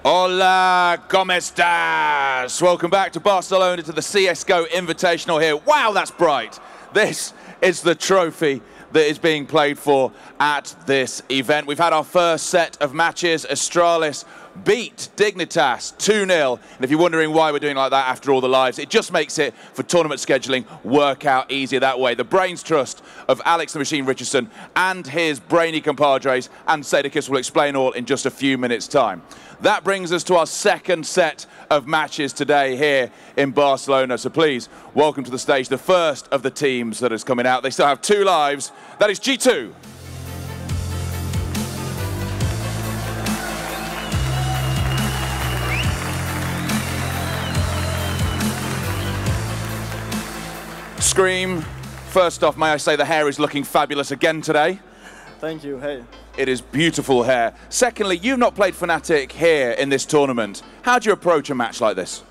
Hola, ¿cómo estás? Welcome back to Barcelona, to the CSGO Invitational here. Wow, that's bright. This is the trophy that is being played for at this event. We've had our first set of matches. Astralis beat Dignitas 2-0. And if you're wondering why we're doing like that after all the lives, it just makes it for tournament scheduling work out easier that way. The brains trust of Alex the Machine Richardson and his brainy compadres, and Sadakis will explain all in just a few minutes' time. That brings us to our second set of matches today here in Barcelona. So please welcome to the stage the first of the teams that is coming out. They still have 2 lives. That is G2. Scream, first off, may I say the hair is looking fabulous again today. Thank you, hey. It is beautiful hair. Secondly, you've not played Fnatic here in this tournament. How do you approach a match like this?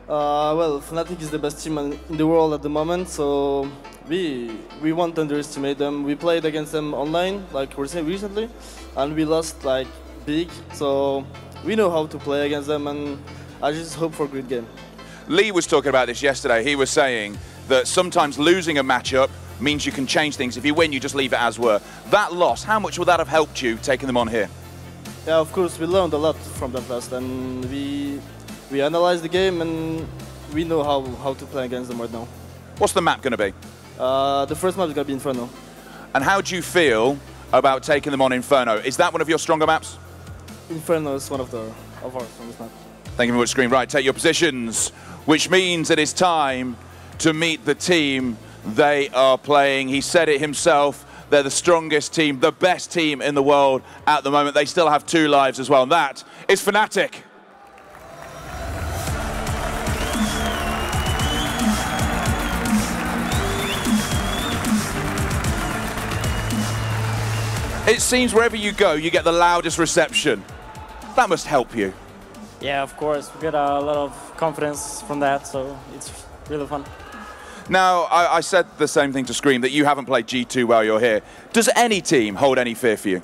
Well, Fnatic is the best team in the world at the moment, so we won't underestimate them. We played against them online, like recently, and we lost like big, so we know how to play against them, and I just hope for a good game. Lee was talking about this yesterday. He was saying that sometimes losing a matchup means you can change things. If you win, you just leave it as were. That loss, how much would that have helped you taking them on here? Yeah, of course, we learned a lot from that loss, and we analyzed the game, and we know how to play against them right now. What's the map going to be? The first map is going to be Inferno. And how do you feel about taking them on Inferno? Is that one of your stronger maps? Inferno is one of our strongest maps. Thank you very much, Screen. Right, take your positions, which means it is time to meet the team they are playing. He said it himself. They're the strongest team, the best team in the world at the moment. They still have 2 lives as well, and that is Fnatic. It seems wherever you go, you get the loudest reception. That must help you. Yeah, of course. We get a lot of confidence from that, so it's really fun. Now, I said the same thing to Scream, that you haven't played G2 while you're here. Does any team hold any fear for you?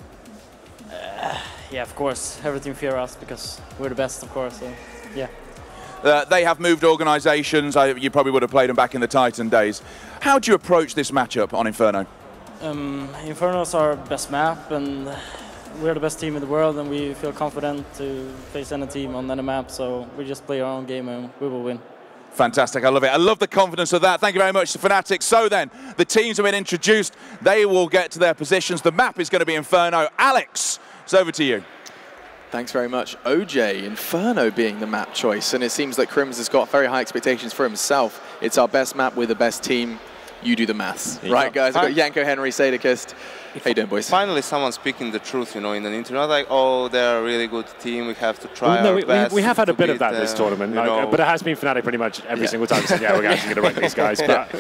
Yeah, of course. Everything fear us because we're the best, of course. So, yeah. They have moved organizations. You probably would have played them back in the Titan days. How do you approach this matchup on Inferno? Inferno is our best map, and we're the best team in the world, and we feel confident to face any team on any map. So we just play our own game, and we will win. Fantastic, I love it. I love the confidence of that. Thank you very much to Fnatic. So then, the teams have been introduced. They will get to their positions. The map is going to be Inferno. Alex, it's over to you. Thanks very much. OJ, Inferno being the map choice, and it seems that Crims has got very high expectations for himself. It's our best map with the best team. You do the maths. Right, guys? I've got Yanko, Henry, Sadakist. How you doing, boys? Finally, someone's speaking the truth, you know, in an interview. Not like, oh, they're a really good team, we have to try our best. We have had a bit of that this tournament, but it has been Fnatic pretty much every single time. So, yeah, we're actually going to rank these guys. But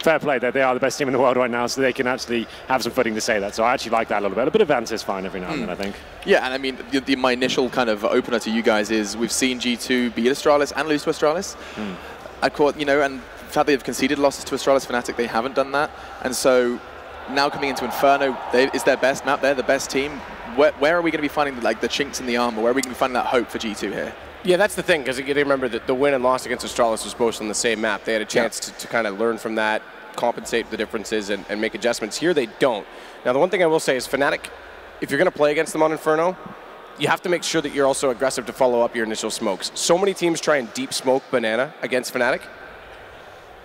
fair play, they are the best team in the world right now, so they can actually have some footing to say that. So I actually like that a little bit. A bit of Vance is fine every now and then, I think. Yeah, and I mean, my initial kind of opener to you guys is we've seen G2 beat Astralis and lose to Astralis. I caught, you know, and the fact they've conceded losses to Astralis, Fnatic, they haven't done that. And so now coming into Inferno, it's their best map, they're the best team. Where are we going to be finding like the chinks in the armor? Where are we going to be finding that hope for G2 here? Yeah, that's the thing, because you remember that the win and loss against Astralis was both on the same map. They had a chance to kind of learn from that, compensate the differences, and make adjustments. Here they don't. Now, the one thing I will say is Fnatic, if you're going to play against them on Inferno, you have to make sure that you're also aggressive to follow up your initial smokes. So many teams try and deep smoke Banana against Fnatic.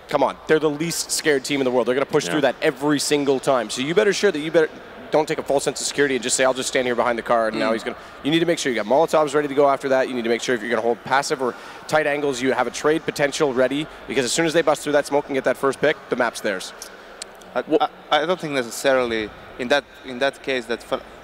Come on, they're the least scared team in the world. They're going to push through that every single time. So you better ensure that you don't take a false sense of security and just say, I'll just stand here behind the car and now he's going to... You need to make sure you got Molotovs ready to go after that. You need to make sure if you're going to hold passive or tight angles, you have a trade potential ready, because as soon as they bust through that smoke and get that first pick, the map's theirs. I don't think necessarily in that case that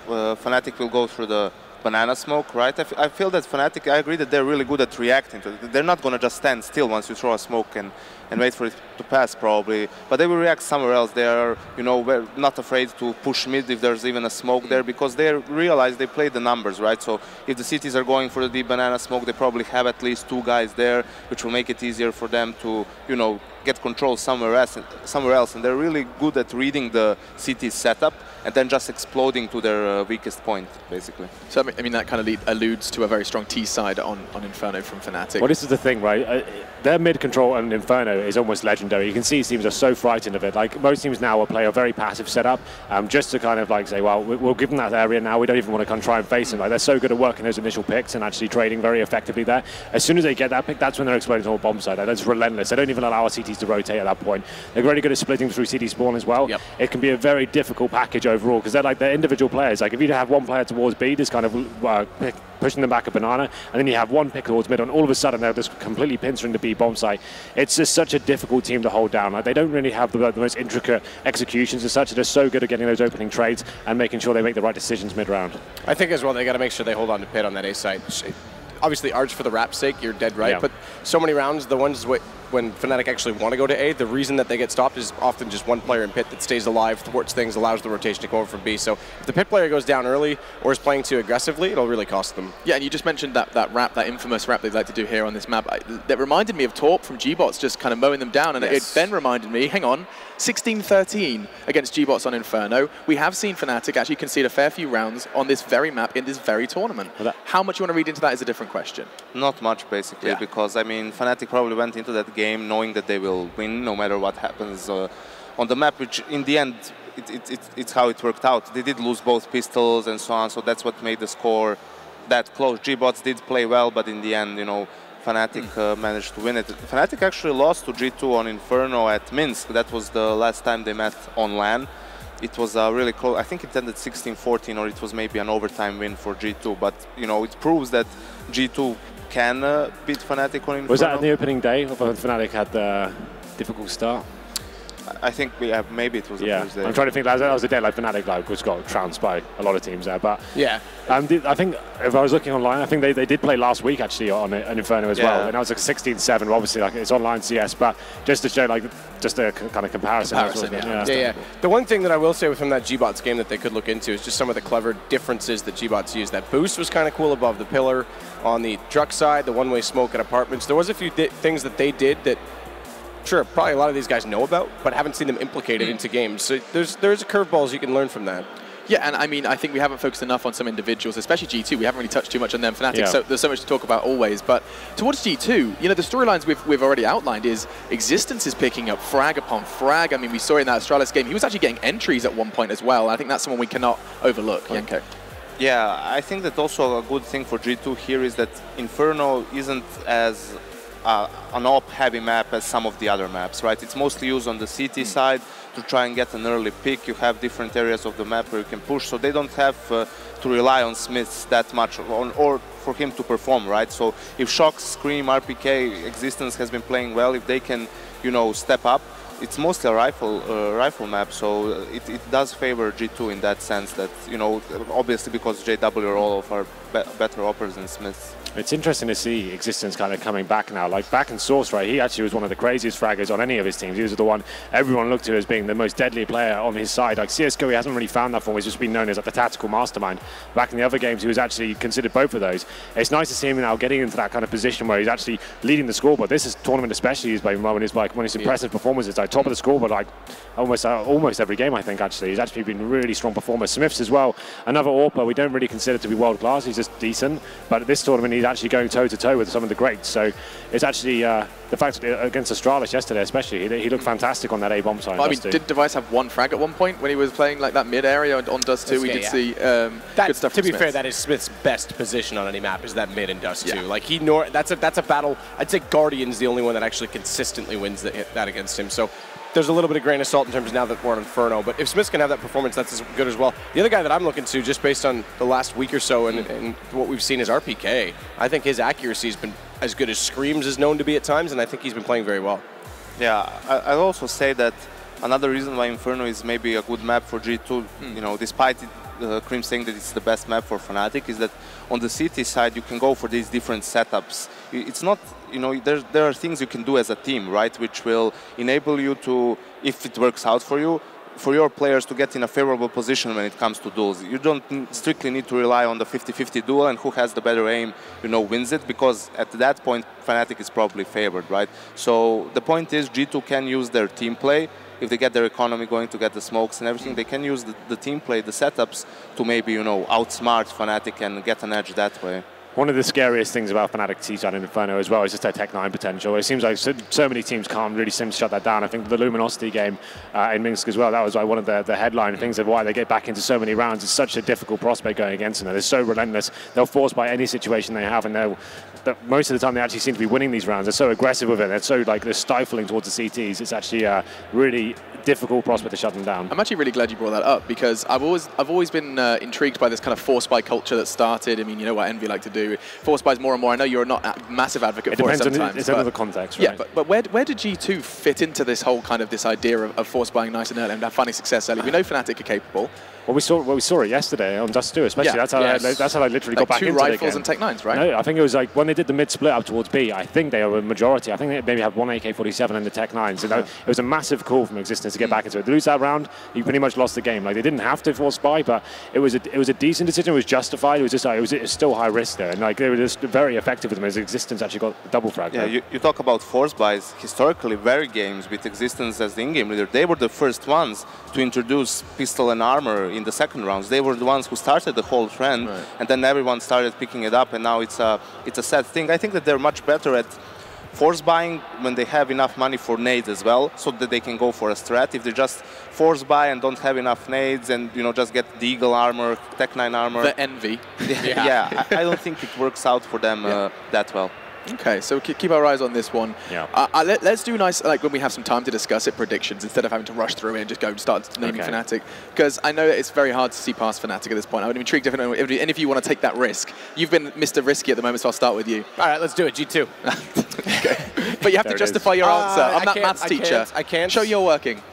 Fnatic will go through the banana smoke, right? I feel that Fnatic, I agree that they're really good at reacting to it. They're not going to just stand still once you throw a smoke and wait for it to pass, probably. But they will react somewhere else. They are, you know, not afraid to push mid if there's even a smoke there, because they realize they play the numbers, right? So if the cities are going for the deep banana smoke, they probably have at least 2 guys there, which will make it easier for them to, you know, get control somewhere else. And they're really good at reading the city's setup. and then just exploding to their weakest point, basically. So I mean that kind of alludes to a very strong T side on Inferno from Fnatic. Well, this is the thing, right? Their mid control on Inferno is almost legendary. You can see teams are so frightened of it. Like most teams now will play a very passive setup, just to kind of like say, well, we'll give them that area now. We don't even want to come try and face them. Like they're so good at working those initial picks and actually trading very effectively there. As soon as they get that pick, that's when they're exploding to a bomb side. Like, that's relentless. They don't even allow our CTs to rotate at that point. They're very good at splitting through CT spawn as well. Yep. It can be a very difficult package overall because they're individual players. Like if you have one player towards B, just kind of pushing them back a banana, and then you have one pick towards mid, and all of a sudden they're just completely pincering the B bomb site. It's just such a difficult team to hold down. Like they don't really have the most intricate executions as such. They're so good at getting those opening trades and making sure they make the right decisions mid-round. I think as well they got to make sure they hold on to pit on that A site. Obviously, Arch, for the rap's sake, you're dead right, but so many rounds, the ones when Fnatic actually want to go to A, the reason that they get stopped is often just one player in pit that stays alive, thwarts things, allows the rotation to go over from B. So if the pit player goes down early or is playing too aggressively, it'll really cost them. Yeah, and you just mentioned that rap, that infamous rap they'd like to do here on this map. That reminded me of Torp from G-Bots just kind of mowing them down, and it then reminded me, hang on, 16-13 against G-Bots on Inferno. We have seen Fnatic actually concede a fair few rounds on this very map in this very tournament. How much you want to read into that is a different question. Not much, basically, because, I mean, Fnatic probably went into that game knowing that they will win no matter what happens on the map, which in the end, it's how it worked out. They did lose both pistols and so on, so that's what made the score that close. G-Bots did play well, but in the end, you know, Fnatic managed to win it. Fnatic actually lost to G2 on Inferno at Minsk. That was the last time they met on LAN. It was really close. I think it ended 16-14, or it was maybe an overtime win for G2. But, you know, it proves that G2 can beat Fnatic on Inferno. Was that on the opening day when Fnatic had the difficult start? I think maybe it was the first day. I'm trying to think. That was the day like Fnatic was got trounced by a lot of teams there. But I think if I was looking online, I think they did play last week actually on Inferno as well, and that was like 16-7. Obviously, like it's online CS, but just to show like just a kind of comparison. The one thing that I will say from that G-Bots game that they could look into is just some of the clever differences that G-Bots used. That boost was kind of cool above the pillar on the truck side, the one-way smoke at apartments. There was a few things that they did that. Sure, probably a lot of these guys know about, but haven't seen them implicated into games. So there's curveballs you can learn from that. Yeah, and I mean, I think we haven't focused enough on some individuals, especially G2. We haven't really touched too much on them, Fnatic, so there's so much to talk about always. But towards G2, you know, the storylines we've already outlined is Existence is picking up frag upon frag. I mean, we saw in that Astralis game, he was actually getting entries at one point as well. I think that's someone we cannot overlook. Yanko. Yeah, I think that also a good thing for G2 here is that Inferno isn't as an op-heavy map as some of the other maps, right? It's mostly used on the CT side to try and get an early pick. You have different areas of the map where you can push, so they don't have to rely on Smiths that much or for him to perform, right? So if Shock, Scream, RPK, Existence has been playing well, if they can, you know, step up, it's mostly a rifle map, so it does favor G2 in that sense that, you know, obviously because JW are all of our better operators than Smiths. It's interesting to see Existence kind of coming back now. Like back in Source, right, he actually was one of the craziest fraggers on any of his teams. He was the one everyone looked to as being the most deadly player on his side. Like CSGO, he hasn't really found that form. He's just been known as like the tactical mastermind. Back in the other games, he was actually considered both of those. It's nice to see him now getting into that kind of position where he's actually leading the scoreboard. This is tournament especially he's playing when his impressive performances, like top of the scoreboard, like almost every game, I think, actually. He's actually been a really strong performer. Smiths as well, another AWPer we don't really consider to be world class. He's just decent, but at this tournament he's actually going toe-to-toe with some of the greats. So it's actually the fact that against Astralis yesterday especially, he looked fantastic on that A bomb side. I mean, did Device have one frag at one point when he was playing like that mid area on Dust 2? We did see good stuff. To be fair, that is Smith's best position on any map, is that mid and Dust 2. Like that's a battle. I'd say Guardian's the only one that actually consistently wins that against him. So there's a little bit of grain of salt in terms of now that we're on Inferno, but if Smith can have that performance, that's as good as well. The other guy that I'm looking to, just based on the last week or so and what we've seen, is RPK. I think his accuracy has been as good as Screams is known to be at times, and I think he's been playing very well. Yeah, I'll also say that another reason why Inferno is maybe a good map for G2, you know, despite Cream saying that it's the best map for Fnatic, is that on the CT side you can go for these different setups. It's not, you know, there are things you can do as a team, right, which will enable you to, if it works out for you, for your players to get in a favorable position when it comes to duels. You don't strictly need to rely on the 50-50 duel and who has the better aim, you know, wins it, because at that point Fnatic is probably favored, right? So the point is G2 can use their team play if they get their economy going to get the smokes and everything, they can use the team play, the setups to maybe, you know, outsmart Fnatic and get an edge that way. One of the scariest things about Fnatic T-side and Inferno as well is just their Tech 9 potential. It seems like so many teams can't really seem to shut that down. I think the Luminosity game in Minsk as well, that was like one of the headline things of why they get back into so many rounds. It's such a difficult prospect going against them. They're so relentless. They'll force by any situation they have, and most of the time they actually seem to be winning these rounds. They're so aggressive with it. They're stifling towards the CTs. It's actually really difficult prospect to shut them down. I'm actually really glad you brought that up, because I've always been intrigued by this kind of force buy culture that started. I mean, you know what Envy like to do. Force buys more and more. I know you're not a massive advocate for it sometimes. It's another context, right? Yeah, but where did G2 fit into this whole kind of this idea of force buying nice and early and finding success early? We know Fnatic are capable. Well, we saw it yesterday on Dust 2, especially. Yeah. That's how they literally got back into it. 2 rifles and Tech 9s, right? No, I think it was like when they did the mid split up towards B, I think they were a majority. I think they maybe had 1 AK-47 and the Tech 9s. You know, it was a massive call from Existence to get back into it. They lose that round, you pretty much lost the game. Like, they didn't have to force buy, but it was a decent decision. It was justified. It was just like, it was still high risk there, and like they were just very effective with them as Existence actually got the double frag. Yeah, you talk about force buys. Historically, very games with Existence as the in-game leader, they were the first ones to introduce pistol and armor in the second rounds. They were the ones who started the whole trend, right. And then everyone started picking it up, and now it's a sad thing. I think that they're much better at force buying when they have enough money for nades as well, so that they can go for a strat. If they just force buy and don't have enough nades and, you know, just get the Eagle armor, Tech 9 armor. The Envy. Yeah, I don't think it works out for them that well. Okay, so keep our eyes on this one. Yeah. Let's do nice, like when we have some time to discuss it, predictions, instead of having to rush through it and just go and start naming Fnatic. Because I know that it's very hard to see past Fnatic at this point. I would be intrigued if any of you want to take that risk. You've been Mr. Risky at the moment, so I'll start with you. All right, let's do it, G2. Okay. But you have to justify your answer. I'm that maths teacher. I can't. Show you're working.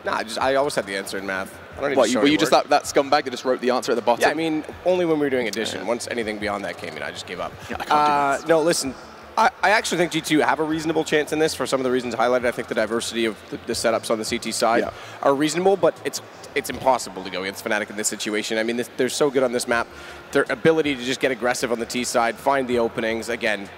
Nah, I always had the answer in math. I don't need what, to show were you work. just that scumbag that just wrote the answer at the bottom? Yeah, I mean, only when we were doing addition. Once anything beyond that came in, I just gave up. Yeah, I can't do this. No, listen. I actually think G2 have a reasonable chance in this for some of the reasons highlighted. I think the diversity of the setups on the CT side are reasonable, but it's impossible to go against Fnatic in this situation. I mean, they're so good on this map. Their ability to just get aggressive on the T side, find the openings, again,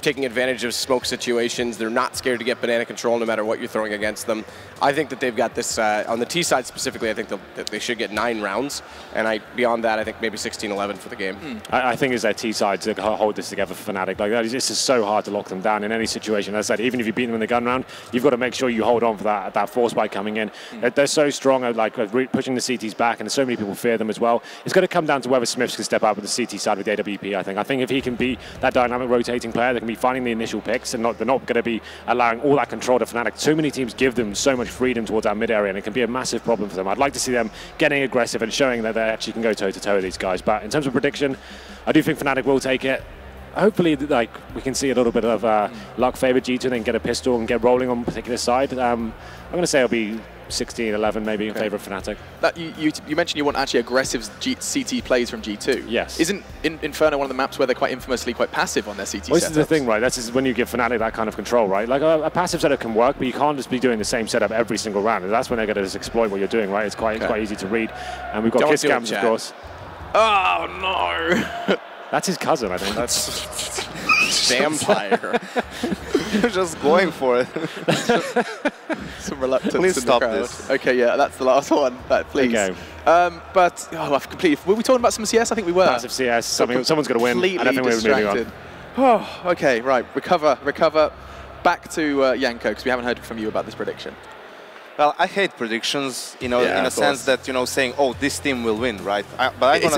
taking advantage of smoke situations. They're not scared to get banana control no matter what you're throwing against them. I think that they've got this, on the T side specifically, I think that they should get 9 rounds. And beyond that, I think maybe 16-11 for the game. I think it's their T side to hold this together for Fnatic. Like, it's just so hard to lock them down in any situation. As I said, even if you beat them in the gun round, you've got to make sure you hold on for that force spike coming in. They're so strong at like pushing the CTs back, and so many people fear them as well. It's going to come down to whether Smiths can step up with the CT side with AWP, I think. I think if he can be that dynamic rotating player, they can be finding the initial picks, and they're not going to be allowing all that control to Fnatic. So many teams give them so much freedom towards our mid area, and it can be a massive problem for them. I'd like to see them getting aggressive and showing that they actually can go toe-to-toe with these guys. But in terms of prediction, I do think Fnatic will take it. Hopefully, like, we can see a little bit of luck favor G2 and then get a pistol and get rolling on a particular side. I'm going to say it'll be 16-11 maybe in favour of Fnatic. You mentioned you want actually aggressive CT plays from G2. Yes. Isn't Inferno one of the maps where they're quite infamously quite passive on their CT setups? This is the thing, right? That's when you give Fnatic that kind of control, right? Like a passive setup can work, but you can't just be doing the same setup every single round. And that's when they're going to just exploit what you're doing, right? It's quite easy to read. And we've got kiss cams, of course. Oh, no. That's his cousin, I think. That's vampire. You're just going for it. Some reluctance. Please in stop the crowd. this. Okay, yeah, that's the last one. Please. Okay. But I've completely. Were we talking about some CS? I think we were. Massive CS. Someone's going to win. Completely I don't think we're moving on. Oh, okay, right. Recover. Back to Janko, because we haven't heard from you about this prediction. Well, I hate predictions, you know, in a sense that, you know, saying, oh, this team will win, right?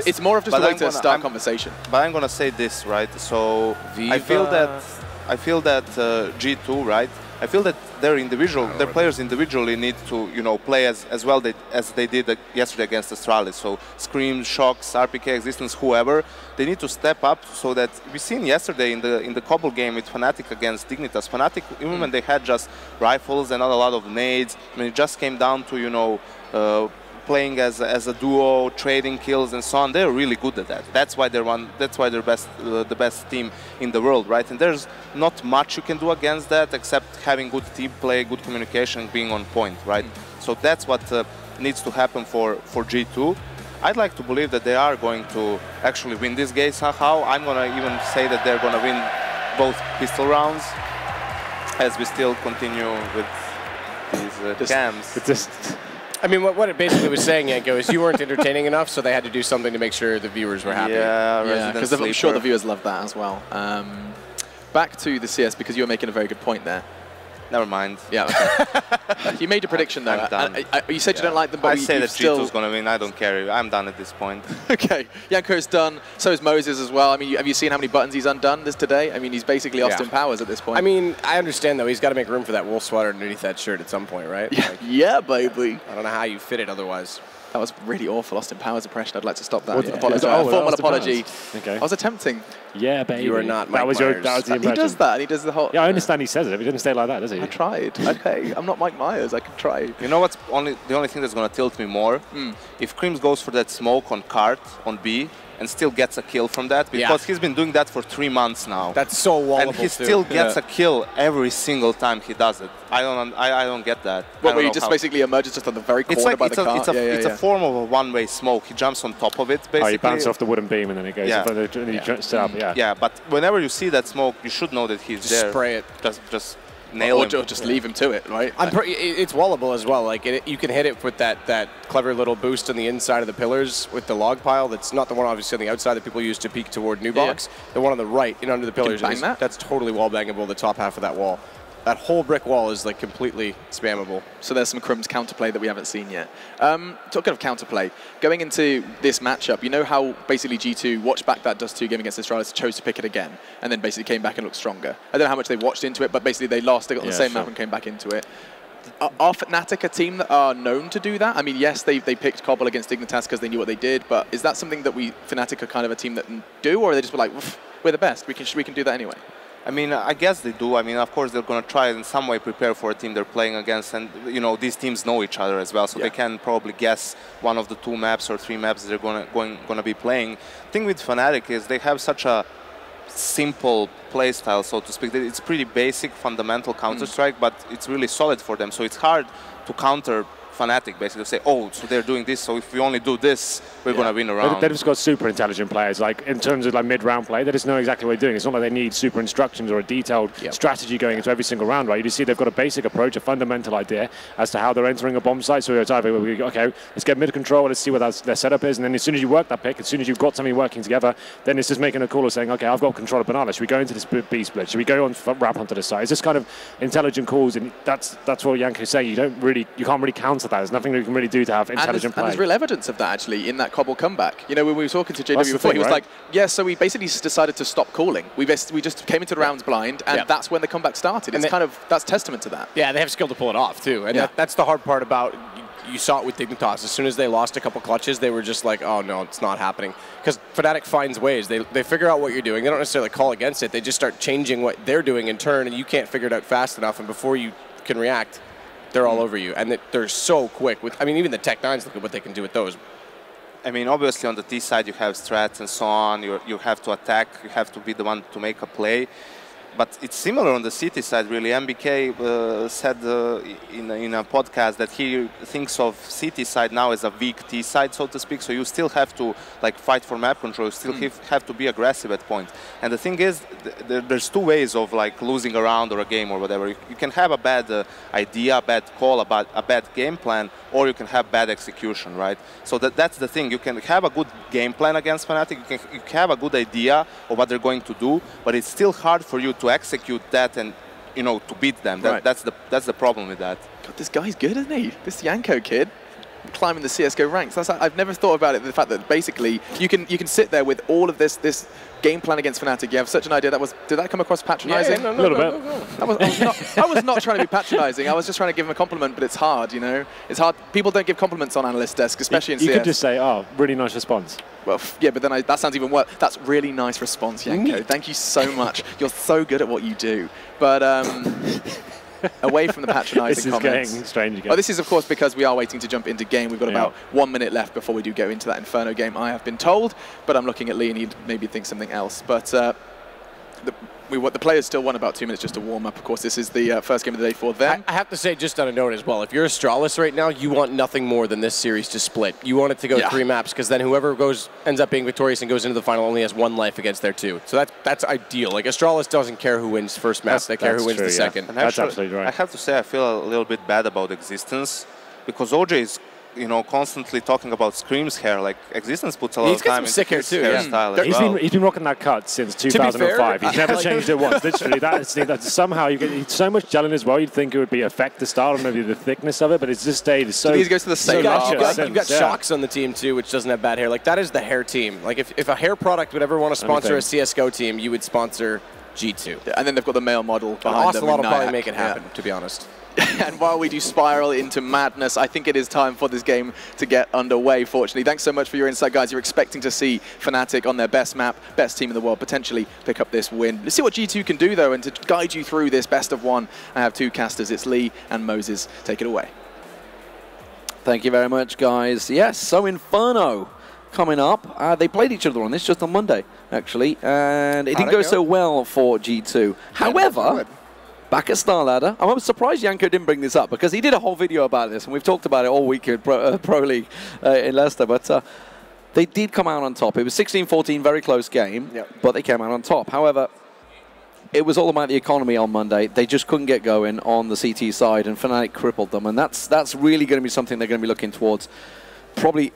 It's more of just a way to start conversation. But I'm going to say this, right? So I feel that G2, right? I feel that their players individually need to, you know, play as well as they did yesterday against Astralis. So Scream, Shocks, RPK, Existence, whoever, they need to step up so that we've seen yesterday in the Cobble game with Fnatic against Dignitas. Fnatic, even when they had just rifles and not a lot of nades, I mean, it just came down to, you know, playing as a duo, trading kills and so on. They're really good at that. That's why they're the best team in the world, right? And there's not much you can do against that except having good team play, good communication, being on point, right? So that's what needs to happen for G2. I'd like to believe that they are going to actually win this game somehow. I'm gonna even say that they're gonna win both pistol rounds as we still continue with these cams. It's just... I mean, what it basically was saying, Yanko, is you weren't entertaining enough, so they had to do something to make sure the viewers were happy. Yeah, because I'm sure the viewers love that as well. Back to the CS, because you were making a very good point there. Never mind. Yeah, okay. You made a prediction, though. You said you don't like them, but I say that still... G2's going to win. I don't care. I'm done at this point. Okay. Yanko's done. So is Moses as well. I mean, have you seen how many buttons he's undone today? I mean, he's basically Austin Powers at this point. I mean, I understand, though. He's got to make room for that wool sweater underneath that shirt at some point, right? Yeah, like, yeah, baby. I don't know how you fit it otherwise. That was really awful, Austin Powers impression. I'd like to stop that. What, Formal apology. Okay. I was attempting. Yeah, baby. You are not Mike that was Myers. That was the impression. He does that. He does the whole... Yeah, I understand he says it, but he didn't say it like that, does he? I tried. Okay, I'm not Mike Myers. I can try. You know what's the only thing that's going to tilt me more? If Creams goes for that smoke on cart, on B, and still gets a kill from that, because he's been doing that for 3 months now. That's so wallable, and he still gets a kill every single time he does it. I don't get that. What, where he just basically emerges just on the very corner by the cart? It's a form of a one-way smoke. He jumps on top of it, basically. Oh, he bounces off the wooden beam and then it goes in front of the jumps up, Yeah, but whenever you see that smoke, you should know that he's there. Spray it. Just nail him. Or just leave him to it, right? It's wallable as well. Like you can hit it with that clever little boost on the inside of the pillars with the log pile. That's not the one obviously on the outside that people use to peek toward new box. The one on the right, under the pillars. That's totally wall bangable. The top half of that wall. That whole brick wall is like completely spammable. So there's some crumbs counterplay that we haven't seen yet. Talking of counterplay, going into this matchup, you know how basically G2 watched back that Dust 2 game against Astralis, chose to pick it again, and then basically came back and looked stronger. I don't know how much they watched into it, but basically they lost, they got on the same map and came back into it. Are Fnatic a team that are known to do that? I mean, yes, they picked Cobble against Dignitas because they knew what they did, but is that something that Fnatic are kind of a team that do, or are they just like, we're the best, we can do that anyway? I mean, I guess they do. I mean, of course, they're going to try in some way prepare for a team they're playing against. And, these teams know each other as well. So they can probably guess one of the 2 maps or 3 maps they're going to be playing. The thing with Fnatic is they have such a simple play style, so to speak. It's pretty basic, fundamental Counter-Strike, but it's really solid for them. So it's hard to counter Fnatic, basically say, oh, so they're doing this, so if we only do this, we're going to win a round. They've just got super intelligent players. Like, in terms of mid-round play, they just know exactly what they're doing. It's not like they need super instructions or a detailed strategy going into every single round, right? You just see they've got a basic approach, a fundamental idea as to how they're entering a bomb site. So it's either, okay, let's get mid-control, let's see what their setup is, and then as soon as you work that pick, as soon as you've got something working together, then it's just making a call of saying, okay, I've got control of Banana. Should we go into this B split? Should we go on wrap onto the side? It's just kind of intelligent calls, and that's what Yanko's saying. You can't really counter that. There's nothing you can really do to have intelligent play. And there's real evidence of that, actually, in that Cobble comeback. When we were talking to JW before, he was like, yeah, so we basically decided to stop calling. We just came into the rounds blind, and that's when the comeback started. It's that's testament to that. Yeah, they have skill to pull it off, too. And that's the hard part about, you saw it with Dignitas. As soon as they lost a couple clutches, they were just like, oh, no, it's not happening. Because Fnatic finds ways. They figure out what you're doing. They don't necessarily call against it. They just start changing what they're doing in turn, and you can't figure it out fast enough. And before you can react, they're all over you, and they're so quick. Even the Tech-9s, look at what they can do with those. I mean, obviously on the T side you have strats and so on. You have to attack. You have to be the one to make a play. But it's similar on the CT side, really. MBK said in a podcast that he thinks of CT side now as a weak T side, so to speak. So you still have to fight for map control. You still have to be aggressive at points. And the thing is, there's 2 ways of losing a round or a game or whatever. You can have a bad idea, a bad call, a bad game plan, or you can have bad execution, right? So that's the thing. You can have a good game plan against Fnatic. You can have a good idea of what they're going to do, but it's still hard for you to execute that and to beat them. That's the problem with that. God, this guy's good, isn't he? This Yanko kid climbing the CS:GO ranks. I've never thought about it. The fact that basically you can sit there with all of this game plan against Fnatic. You have such an idea. Did that come across patronising? A little bit. I was not trying to be patronising. I was just trying to give him a compliment, but it's hard. It's hard. People don't give compliments on analyst desk, especially in CS. You could just say, "Oh, really nice response." Well, yeah, but then that sounds even worse. That's really nice response, Yanko. Thank you so much. You're so good at what you do. But away from the patronising comments. This is getting strange again. Oh, this is, of course, because we are waiting to jump into game. We've got about 1 minute left before we do go into that Inferno game, I have been told. But I'm looking at Lee, and he maybe thinks something else. But the players still want about 2 minutes just to warm up. Of course, this is the first game of the day for them. I have to say, just on a note as well, if you're Astralis right now, you want nothing more than this series to split. You want it to go 3 maps, because then whoever ends up being victorious and goes into the final only has 1 life against their 2. So that's ideal. Like, Astralis doesn't care who wins first match, they care who wins the second. And that's actually, absolutely right. I have to say, I feel a little bit bad about Existence, because OJ is, you know, constantly talking about Scream's hair. Like, Existence puts a lot of time into his hairstyle as well. He's been rocking that cut since 2005. He's never changed it once. Literally, that's somehow you get so much gel in as well. You'd think it would be affect the style and maybe the thickness of it, but it's just stayed so. He goes to the same. You've got Shocks on the team too, which doesn't have bad hair. Like, that is the hair team. Like, if a hair product would ever want to sponsor a CS:GO team, you would sponsor G2. And then they've got the male model behind them. Ocelot will probably make it happen, to be honest. And while we do spiral into madness, I think it is time for this game to get underway, fortunately. Thanks so much for your insight, guys. You're expecting to see Fnatic on their best map, best team in the world, potentially pick up this win. Let's see what G2 can do, though, and to guide you through this best of 1, I have 2 casters. It's Lee and Moses. Take it away. Thank you very much, guys. Yes, so Inferno coming up. They played each other on this just on Monday, actually, and it didn't go so well for G2. However, back at Star Ladder, I'm surprised Janko didn't bring this up, because he did a whole video about this, and we've talked about it all week in Pro League in Leicester, but they did come out on top. It was 16-14, very close game, but they came out on top. However, it was all about the economy on Monday. They just couldn't get going on the CT side, and Fnatic crippled them, and that's really going to be something they're going to be looking towards probably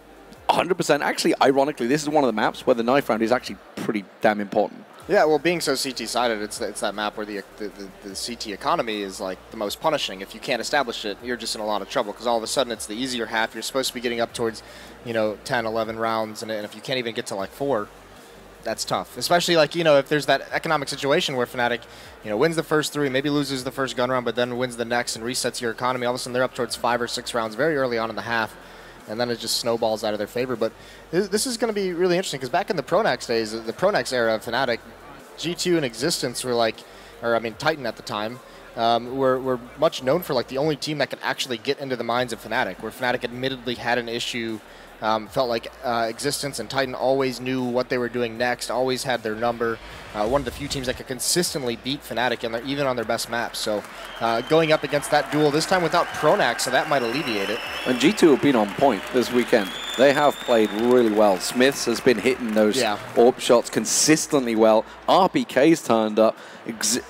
100%. Actually, ironically, this is one of the maps where the knife round is actually pretty damn important. Yeah, well, being so CT-sided, it's that map where the CT economy is like the most punishing. If you can't establish it, you're just in a lot of trouble, because all of a sudden it's the easier half. You're supposed to be getting up towards, 10, 11 rounds, and if you can't even get to like 4, that's tough. Especially like, if there's that economic situation where Fnatic, wins the first 3, maybe loses the first gun round, but then wins the next and resets your economy. All of a sudden they're up towards 5 or 6 rounds very early on in the half, and then it just snowballs out of their favor. But this is going to be really interesting, because back in the Pronax days, the Pronax era of Fnatic, G2 and Existence were like, Titan at the time, were much known for like the only team that could actually get into the minds of Fnatic, where Fnatic admittedly had an issue. Felt like Existence and Titan always knew what they were doing next, always had their number. One of the few teams that could consistently beat Fnatic, even on their best maps. So going up against that duel, this time without Pronax, so that might alleviate it. And G2 have been on point this weekend. They have played really well. Smiths has been hitting those AWP shots consistently well. RPK's turned up.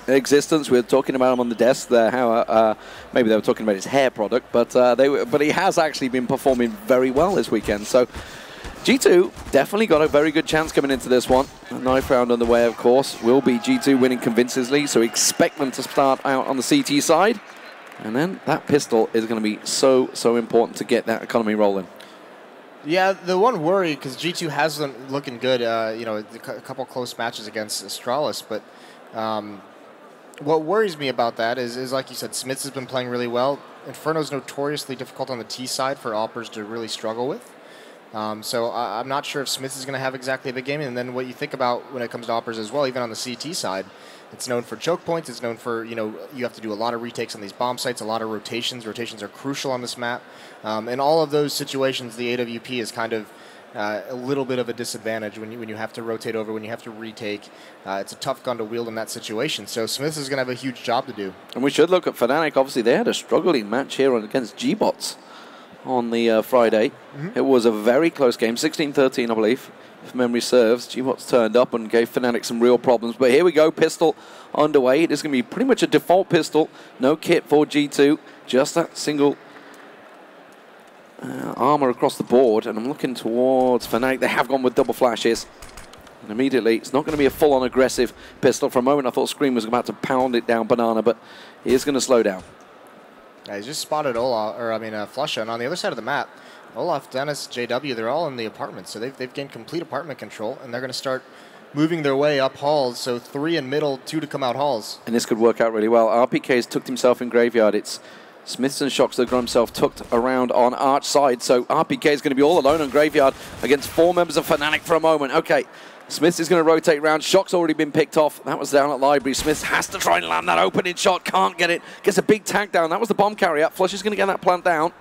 Existence, we were talking about him on the desk there, how maybe they were talking about his hair product, but he has actually been performing very well this weekend. So G2 definitely got a very good chance coming into this one. A knife round on the way, of course, will be G2 winning convincingly, so expect them to start out on the CT side. And then that pistol is going to be so important to get that economy rolling. Yeah, the one worry, because G2 has them looking good, a couple close matches against Astralis, but what worries me about that is like you said, Smiths has been playing really well. Inferno's notoriously difficult on the T side for Oppers to really struggle with. So I'm not sure if Smiths is going to have exactly a big game. And then what you think about when it comes to Oppers as well, even on the CT side, it's known for choke points. It's known for, you have to do a lot of retakes on these bomb sites, a lot of rotations. Rotations are crucial on this map. In all of those situations, the AWP is kind of a little bit of a disadvantage when you have to rotate over, when you have to retake. It's a tough gun to wield in that situation. So Smiths is going to have a huge job to do. And we should look at Fnatic. Obviously, they had a struggling match here against G-Bots on the Friday. It was a very close game, 16-13, I believe, if memory serves. G-Bots turned up and gave Fnatic some real problems. But here we go, pistol underway. It is going to be pretty much a default pistol. No kit for G2, just that single armor across the board. And I'm looking towards Fnatic. They have gone with double flashes. And immediately, it's not going to be a full-on aggressive pistol. For a moment, I thought Scream was about to pound it down Banana, but he is going to slow down. Yeah, he's just spotted Flusha, and on the other side of the map, Olaf, Dennis, JW, they're all in the apartment, so they've gained complete apartment control, and they're going to start moving their way up halls, so 3 in middle, 2 to come out halls. And this could work out really well. RPK's tucked himself in Graveyard. It's Smiths and Shocks that got himself tucked around on Arch side, so RPK is going to be all alone on Graveyard against 4 members of Fnatic for a moment. Okay. Smiths is going to rotate round. Shock's already been picked off. That was down at Library. Smiths has to try and land that opening shot. Can't get it. Gets a big tag down. That was the bomb carrier. Flush is going to get that plant down.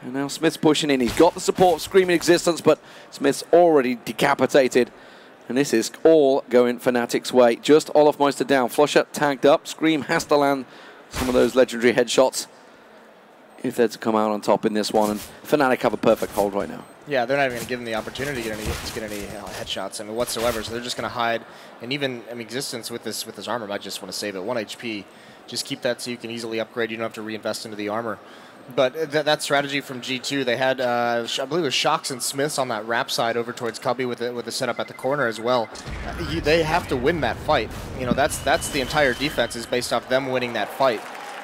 And now Smith's pushing in. He's got the support of Screaming Existence, but Smith's already decapitated And this is all going Fnatic's way. Just Olofmeister down. Flusher tagged up. Scream has to land some of those legendary headshots if they're to come out on top in this one. And Fnatic have a perfect hold right now. Yeah, they're not even going to give them the opportunity to get any headshots, I mean, whatsoever. So they're just going to hide. And even Existence with this armor, I just want to save it. 1 HP. Just keep that so you can easily upgrade. You don't have to reinvest into the armor. But that strategy from G2, they had, I believe it was Shocks and Smiths on that wrap side over towards Cubby with the setup at the corner as well. They have to win that fight. You know, that's the entire defense is based off them winning that fight.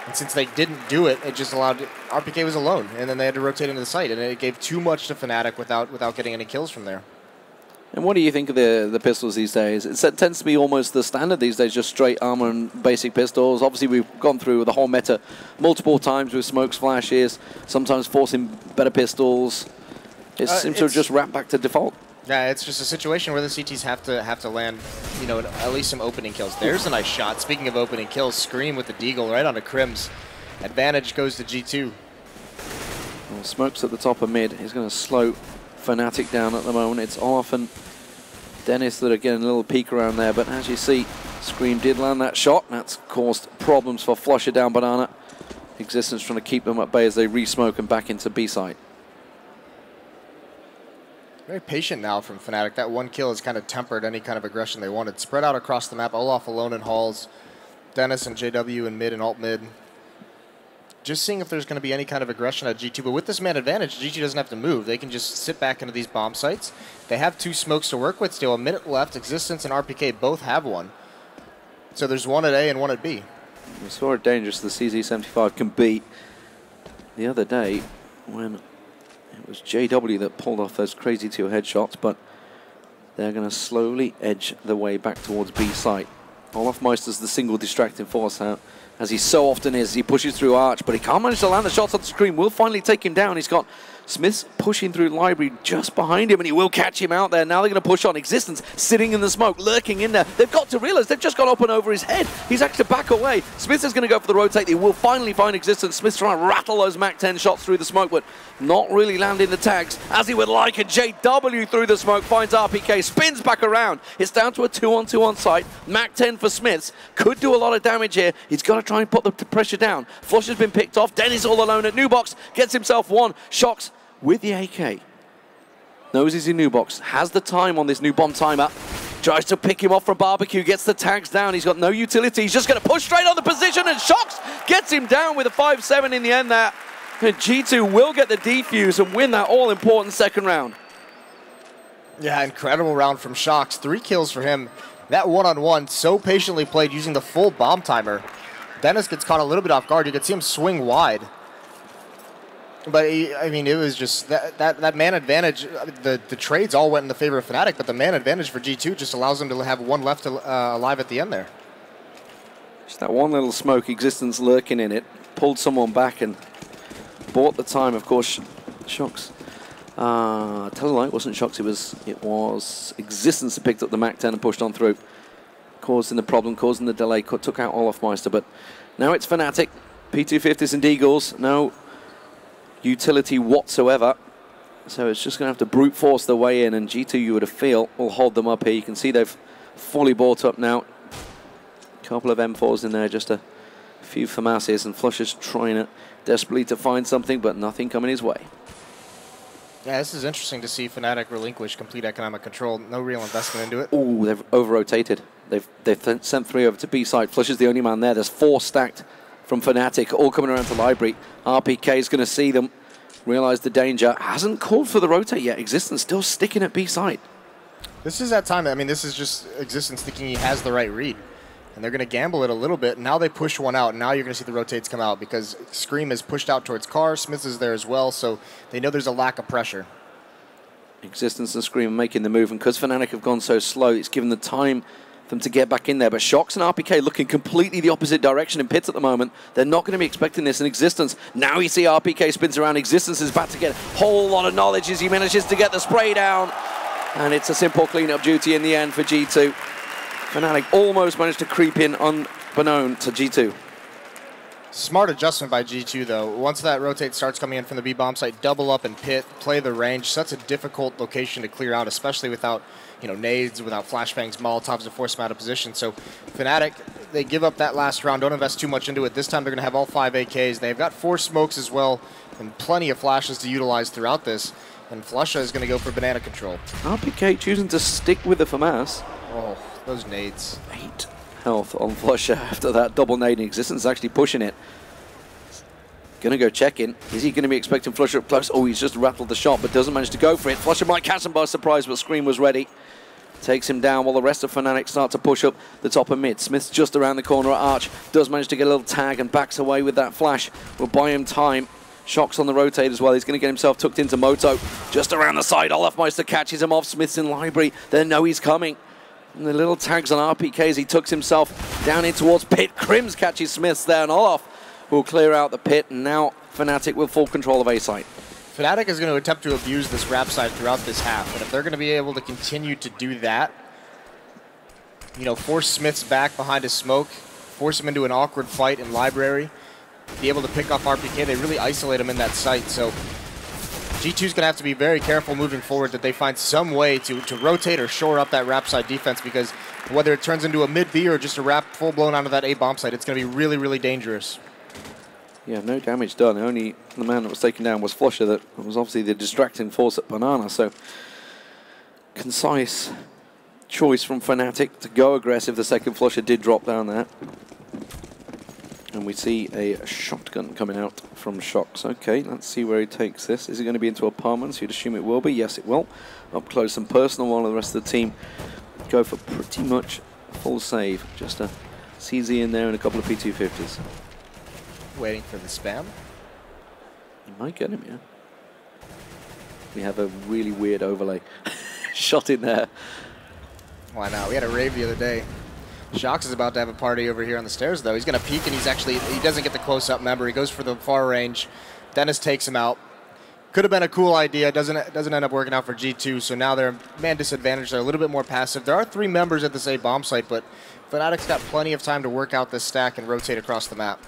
And since they didn't do it, it just allowed RPK was alone, and then they had to rotate into the site, and it gave too much to Fnatic without getting any kills from there. And what do you think of the pistols these days? It tends to be almost the standard these days, just straight armor and basic pistols. Obviously, we've gone through the whole meta multiple times with smokes, flashes, sometimes forcing better pistols. It seems to have just wrapped back to default. Yeah, it's just a situation where the CTs have to land, you know, at least some opening kills. There's a nice shot. Speaking of opening kills, Scream with the Deagle right onto Crims. Advantage goes to G2. Well, Smokes at the top of mid. He's going to slow Fnatic down at the moment. It's Olaf and Dennis that are getting a little peek around there, but as you see, Scream did land that shot. That's caused problems for Flusher down Banana. Existence trying to keep them at bay as they re-smoke and back into B side. Very patient now from Fnatic. That 1 kill has kind of tempered any kind of aggression they wanted. Spread out across the map. Olaf alone in halls. Dennis and JW in mid and alt mid. Just seeing if there's going to be any kind of aggression at G2. But with this man advantage, G2 doesn't have to move. They can just sit back into these bomb sites. They have 2 smokes to work with still. A minute left. Existence and RPK both have 1. So there's 1 at A and 1 at B. We saw how dangerous the CZ75 can be the other day when it was JW that pulled off those crazy 2 headshots, but they're going to slowly edge the way back towards B site. Olofmeister's the single distracting force out, as he so often is. He pushes through Arch, but he can't manage to land the shots on the screen. Will finally take him down. He's got Smith's pushing through Library just behind him, and he will catch him out there. Now they're going to push on. Existence sitting in the smoke, lurking in there. They've got to realize they've just got up and over his head. He's actually back away. Smith is going to go for the rotate. They will finally find Existence. Smith's trying to rattle those Mach 10 shots through the smoke, but not really landing the tags as he would like. And JW through the smoke finds RPK, spins back around. It's down to a 2-on-2 on site. Mach 10 for Smiths. Could do a lot of damage here. He's got to try and put the pressure down. Flush has been picked off. Dennis all alone at New Box. Gets himself 1. Shocks with the AK. Knows he's in New Box. Has the time on this new bomb timer. Tries to pick him off from Barbecue. Gets the tags down. He's got no utility. He's just going to push straight on the position, and Shocks gets him down with a 5-7 in the end there. And G2 will get the defuse and win that all-important second round. Yeah, incredible round from Shocks. 3 kills for him. That one-on-one so patiently played using the full bomb timer. Dennis gets caught a little bit off guard. You could see him swing wide. But, I mean, it was just that man advantage. The trades all went in the favor of Fnatic, but the man advantage for G2 just allows them to have 1 left alive at the end there. Just that one little smoke, Existence lurking in it. Pulled someone back and bought the time, of course. Shocks. Tell a lie, it wasn't Shocks. It was Existence that picked up the Mach 10 and pushed on through. Causing the problem, causing the delay, took out Olofmeister. But now it's Fnatic. P250s and Deagles. No utility whatsoever, so it's just going to have to brute force their way in, and G2, you would have feel, will hold them up here. You can see they've fully bought up now. A couple of M4s in there, just a few FAMASs, and Flusher's trying desperately to find something, but nothing coming his way. Yeah, this is interesting to see Fnatic relinquish complete economic control. No real investment into it. Oh, they've over-rotated. They've sent 3 over to B side. Flusher's the only man there. There's 4 stacked from Fnatic, all coming around to Library. RPK is going to see them, realize the danger. Hasn't called for the rotate yet. Existence still sticking at B side. This is that time. I mean, this is just Existence thinking he has the right read. And they're going to gamble it a little bit. Now they push 1 out. Now you're going to see the rotates come out because Scream is pushed out towards Car. Smith is there as well, so they know there's a lack of pressure. Existence and Scream are making the move, and because Fnatic have gone so slow, it's given the time for them to get back in there. But Shocks and RPK looking completely the opposite direction in pits at the moment. They're not going to be expecting this in Existence. Now you see RPK spins around. Existence is about to get a whole lot of knowledge as he manages to get the spray down. And it's a simple cleanup duty in the end for G2. Fnatic almost managed to creep in unbeknown to G2. Smart adjustment by G2, though. Once that rotate starts coming in from the B bomb site, double up and pit, play the range. Such a difficult location to clear out, especially without, nades, without flashbangs, Molotovs to force them out of position. So Fnatic, they give up that last round, don't invest too much into it. This time they're going to have all 5 AKs. They've got 4 smokes as well, and plenty of flashes to utilize throughout this. And Flusha is going to go for banana control. RPK choosing to stick with the FAMAS. Oh, those nades. 8 health on Flusha after that double nade in existence, actually pushing it. Gonna go check in. Is he gonna be expecting Flusha up close? Oh, he's just rattled the shot, but doesn't manage to go for it. Flusha might catch him by surprise, but Scream was ready. Takes him down while the rest of Fnatic start to push up the top of mid. Smith's just around the corner at Arch. Does manage to get a little tag and backs away with that flash. Will buy him time. Shock's on the rotate as well. He's going to get himself tucked into Moto. Just around the side, Olafmeister catches him off. Smith's in library. They know he's coming. And the little tags on RPK as he tucks himself down in towards pit. Crims catches Smiths there, and Olaf will clear out the pit. And now Fnatic with full control of A site. Fnatic is going to attempt to abuse this wrap side throughout this half. And if they're going to be able to continue to do that, force Smiths back behind his smoke, force him into an awkward fight in library, be able to pick off RPK, they really isolate him in that site. So G2's going to have to be very careful moving forward that they find some way to rotate or shore up that wrap side defense, because whether it turns into a mid B or just a wrap full-blown onto that A bomb site, it's going to be really, really dangerous. Yeah, no damage done. Only the man that was taken down was Flusha. That was obviously the distracting force at Banana. So concise choice from Fnatic to go aggressive. The second Flusha did drop down there. And we see a shotgun coming out from Shocks. Okay, let's see where he takes this. Is it going to be into apartments? You'd assume it will be. Yes, it will. Up close and personal, while the rest of the team go for pretty much full save. Just a CZ in there and a couple of P250s. Waiting for the spam. You might get him, yeah. We have a really weird overlay shot in there. Why not? We had a rave the other day. Shocks is about to have a party over here on the stairs, though. He's going to peek, and he doesn't get the close-up member. He goes for the far range. Dennis takes him out. Could have been a cool idea. Doesn't end up working out for G2, so now they're man disadvantaged. They're a little bit more passive. There are 3 members at this A bomb site, but Fnatic's got plenty of time to work out this stack and rotate across the map.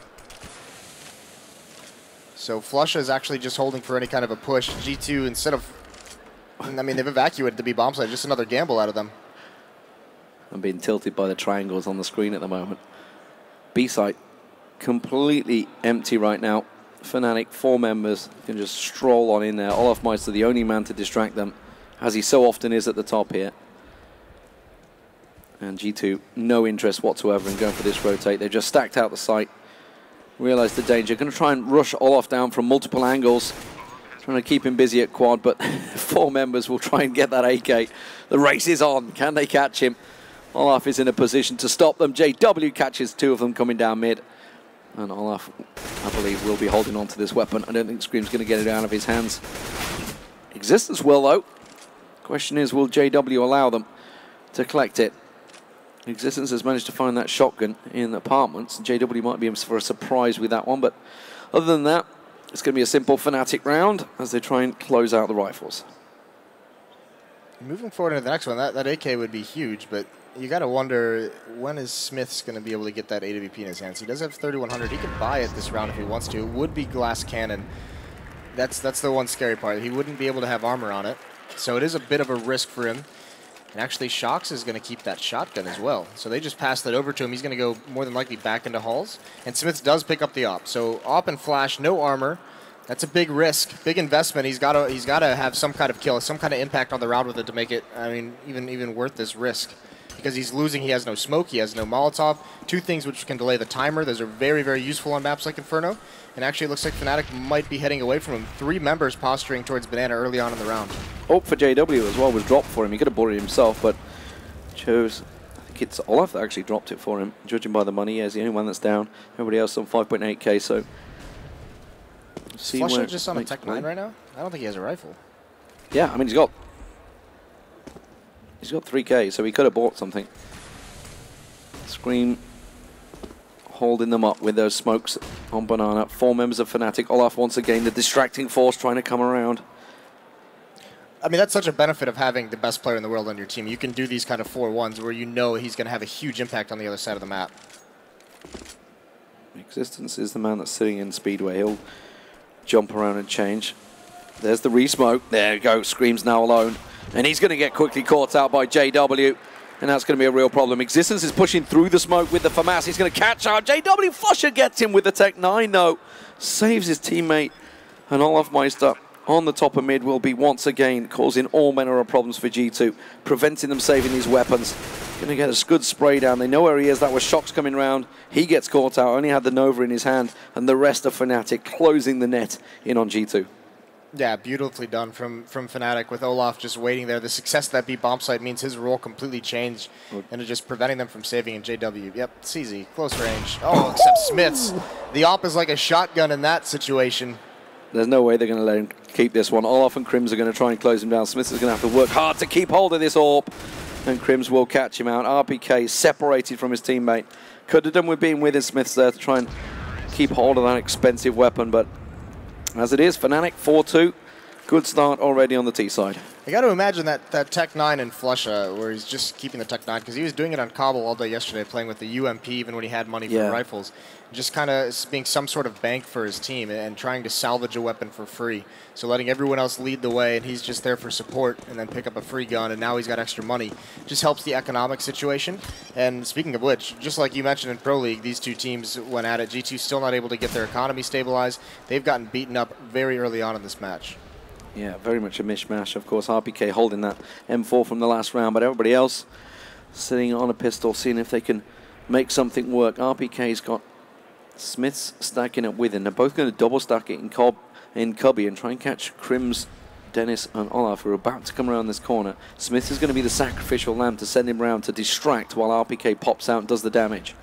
So Flusha is actually just holding for any kind of a push. G2, instead of... they've evacuated the B bomb site. Just another gamble out of them. I'm being tilted by the triangles on the screen at the moment. B site completely empty right now. Fnatic, 4 members, can just stroll on in there. Olafmeister, the only man to distract them, as he so often is at the top here. And G2, no interest whatsoever in going for this rotate. They've just stacked out the site, realized the danger. Going to try and rush Olaf down from multiple angles. Trying to keep him busy at quad, but 4 members will try and get that AK. The race is on. Can they catch him? Olaf is in a position to stop them. JW catches 2 of them coming down mid. And Olaf, I believe, will be holding on to this weapon. I don't think Scream's going to get it out of his hands. Existence will, though. Question is, will JW allow them to collect it? Existence has managed to find that shotgun in the apartments. JW might be in for a surprise with that one. But other than that, it's going to be a simple Fnatic round as they try and close out the rifles. Moving forward into the next one, that AK would be huge, but you got to wonder, when is Smith's going to be able to get that AWP in his hands? He does have 3,100. He could buy it this round if he wants to. It would be glass cannon. That's the one scary part. He wouldn't be able to have armor on it. So it is a bit of a risk for him. And actually, Shocks is going to keep that shotgun as well. So they just passed that over to him. He's going to go more than likely back into halls. And Smith does pick up the op. So op and flash, no armor. That's a big risk, big investment. He's got to have some kind of kill, some kind of impact on the round with it to make it, even worth this risk. Because he's losing, he has no smoke, he has no Molotov. 2 things which can delay the timer. Those are very, very useful on maps like Inferno. And actually, it looks like Fnatic might be heading away from him. 3 members posturing towards Banana early on in the round. Hope for JW as well was dropped for him. He could have bought it himself, but chose... I think it's Olaf that actually dropped it for him. Judging by the money, he's the only one that's down. Everybody else on 5.8k, so... Flusha just on a Tech 9 right now? I don't think he has a rifle. Yeah, he's got 3k, so he could have bought something. Scream holding them up with those smokes on Banana. 4 members of Fnatic. Olaf once again, the distracting force trying to come around. That's such a benefit of having the best player in the world on your team. You can do these kind of 4-1s where you know he's going to have a huge impact on the other side of the map. Existence is the man that's sitting in Speedway. He'll jump around and change. There's the re-smoke. There you go. Scream's now alone. And he's going to get quickly caught out by JW. And that's going to be a real problem. Existence is pushing through the smoke with the FAMAS. He's going to catch out. JW Flusher gets him with the Tech 9, though. Saves his teammate. And Olaf Meister on the top of mid will be once again causing all manner of problems for G2, preventing them saving these weapons. Going to get a good spray down. They know where he is. That was Shocks coming round. He gets caught out. Only had the Nova in his hand. And the rest of Fnatic closing the net in on G2. Yeah, beautifully done from Fnatic with Olaf just waiting there. The success of that B bomb site means his role completely changed and just preventing them from saving in JW. Yep, it's easy. Close range. Oh, except Smith's. The op is like a shotgun in that situation. There's no way they're going to let him keep this one. Olaf and Crims are going to try and close him down. Smith is going to have to work hard to keep hold of this AWP. And Crims will catch him out. RPK separated from his teammate. Could have done with being with his Smiths there to try and keep hold of that expensive weapon. But as it is, Fnatic 4-2. Good start already on the T side. I got to imagine that Tech 9 in Flusha, where he's just keeping the Tech 9, because he was doing it on Cobble all day yesterday, playing with the UMP even when he had money for rifles. Just kind of being some sort of bank for his team and trying to salvage a weapon for free. So letting everyone else lead the way, and he's just there for support and then pick up a free gun, and now he's got extra money. Just helps the economic situation. And speaking of which, just like you mentioned in Pro League, these two teams went at it. G2 still not able to get their economy stabilized. They've gotten beaten up very early on in this match. Yeah, very much a mishmash. Of course, RPK holding that M4 from the last round, but everybody else sitting on a pistol, seeing if they can make something work. RPK's got Smiths stacking it with him. They're both going to double stack it in Cubby and try and catch Crims, Dennis, and Olaf, who are about to come around this corner. Smith is going to be the sacrificial lamb to send him round to distract while RPK pops out and does the damage.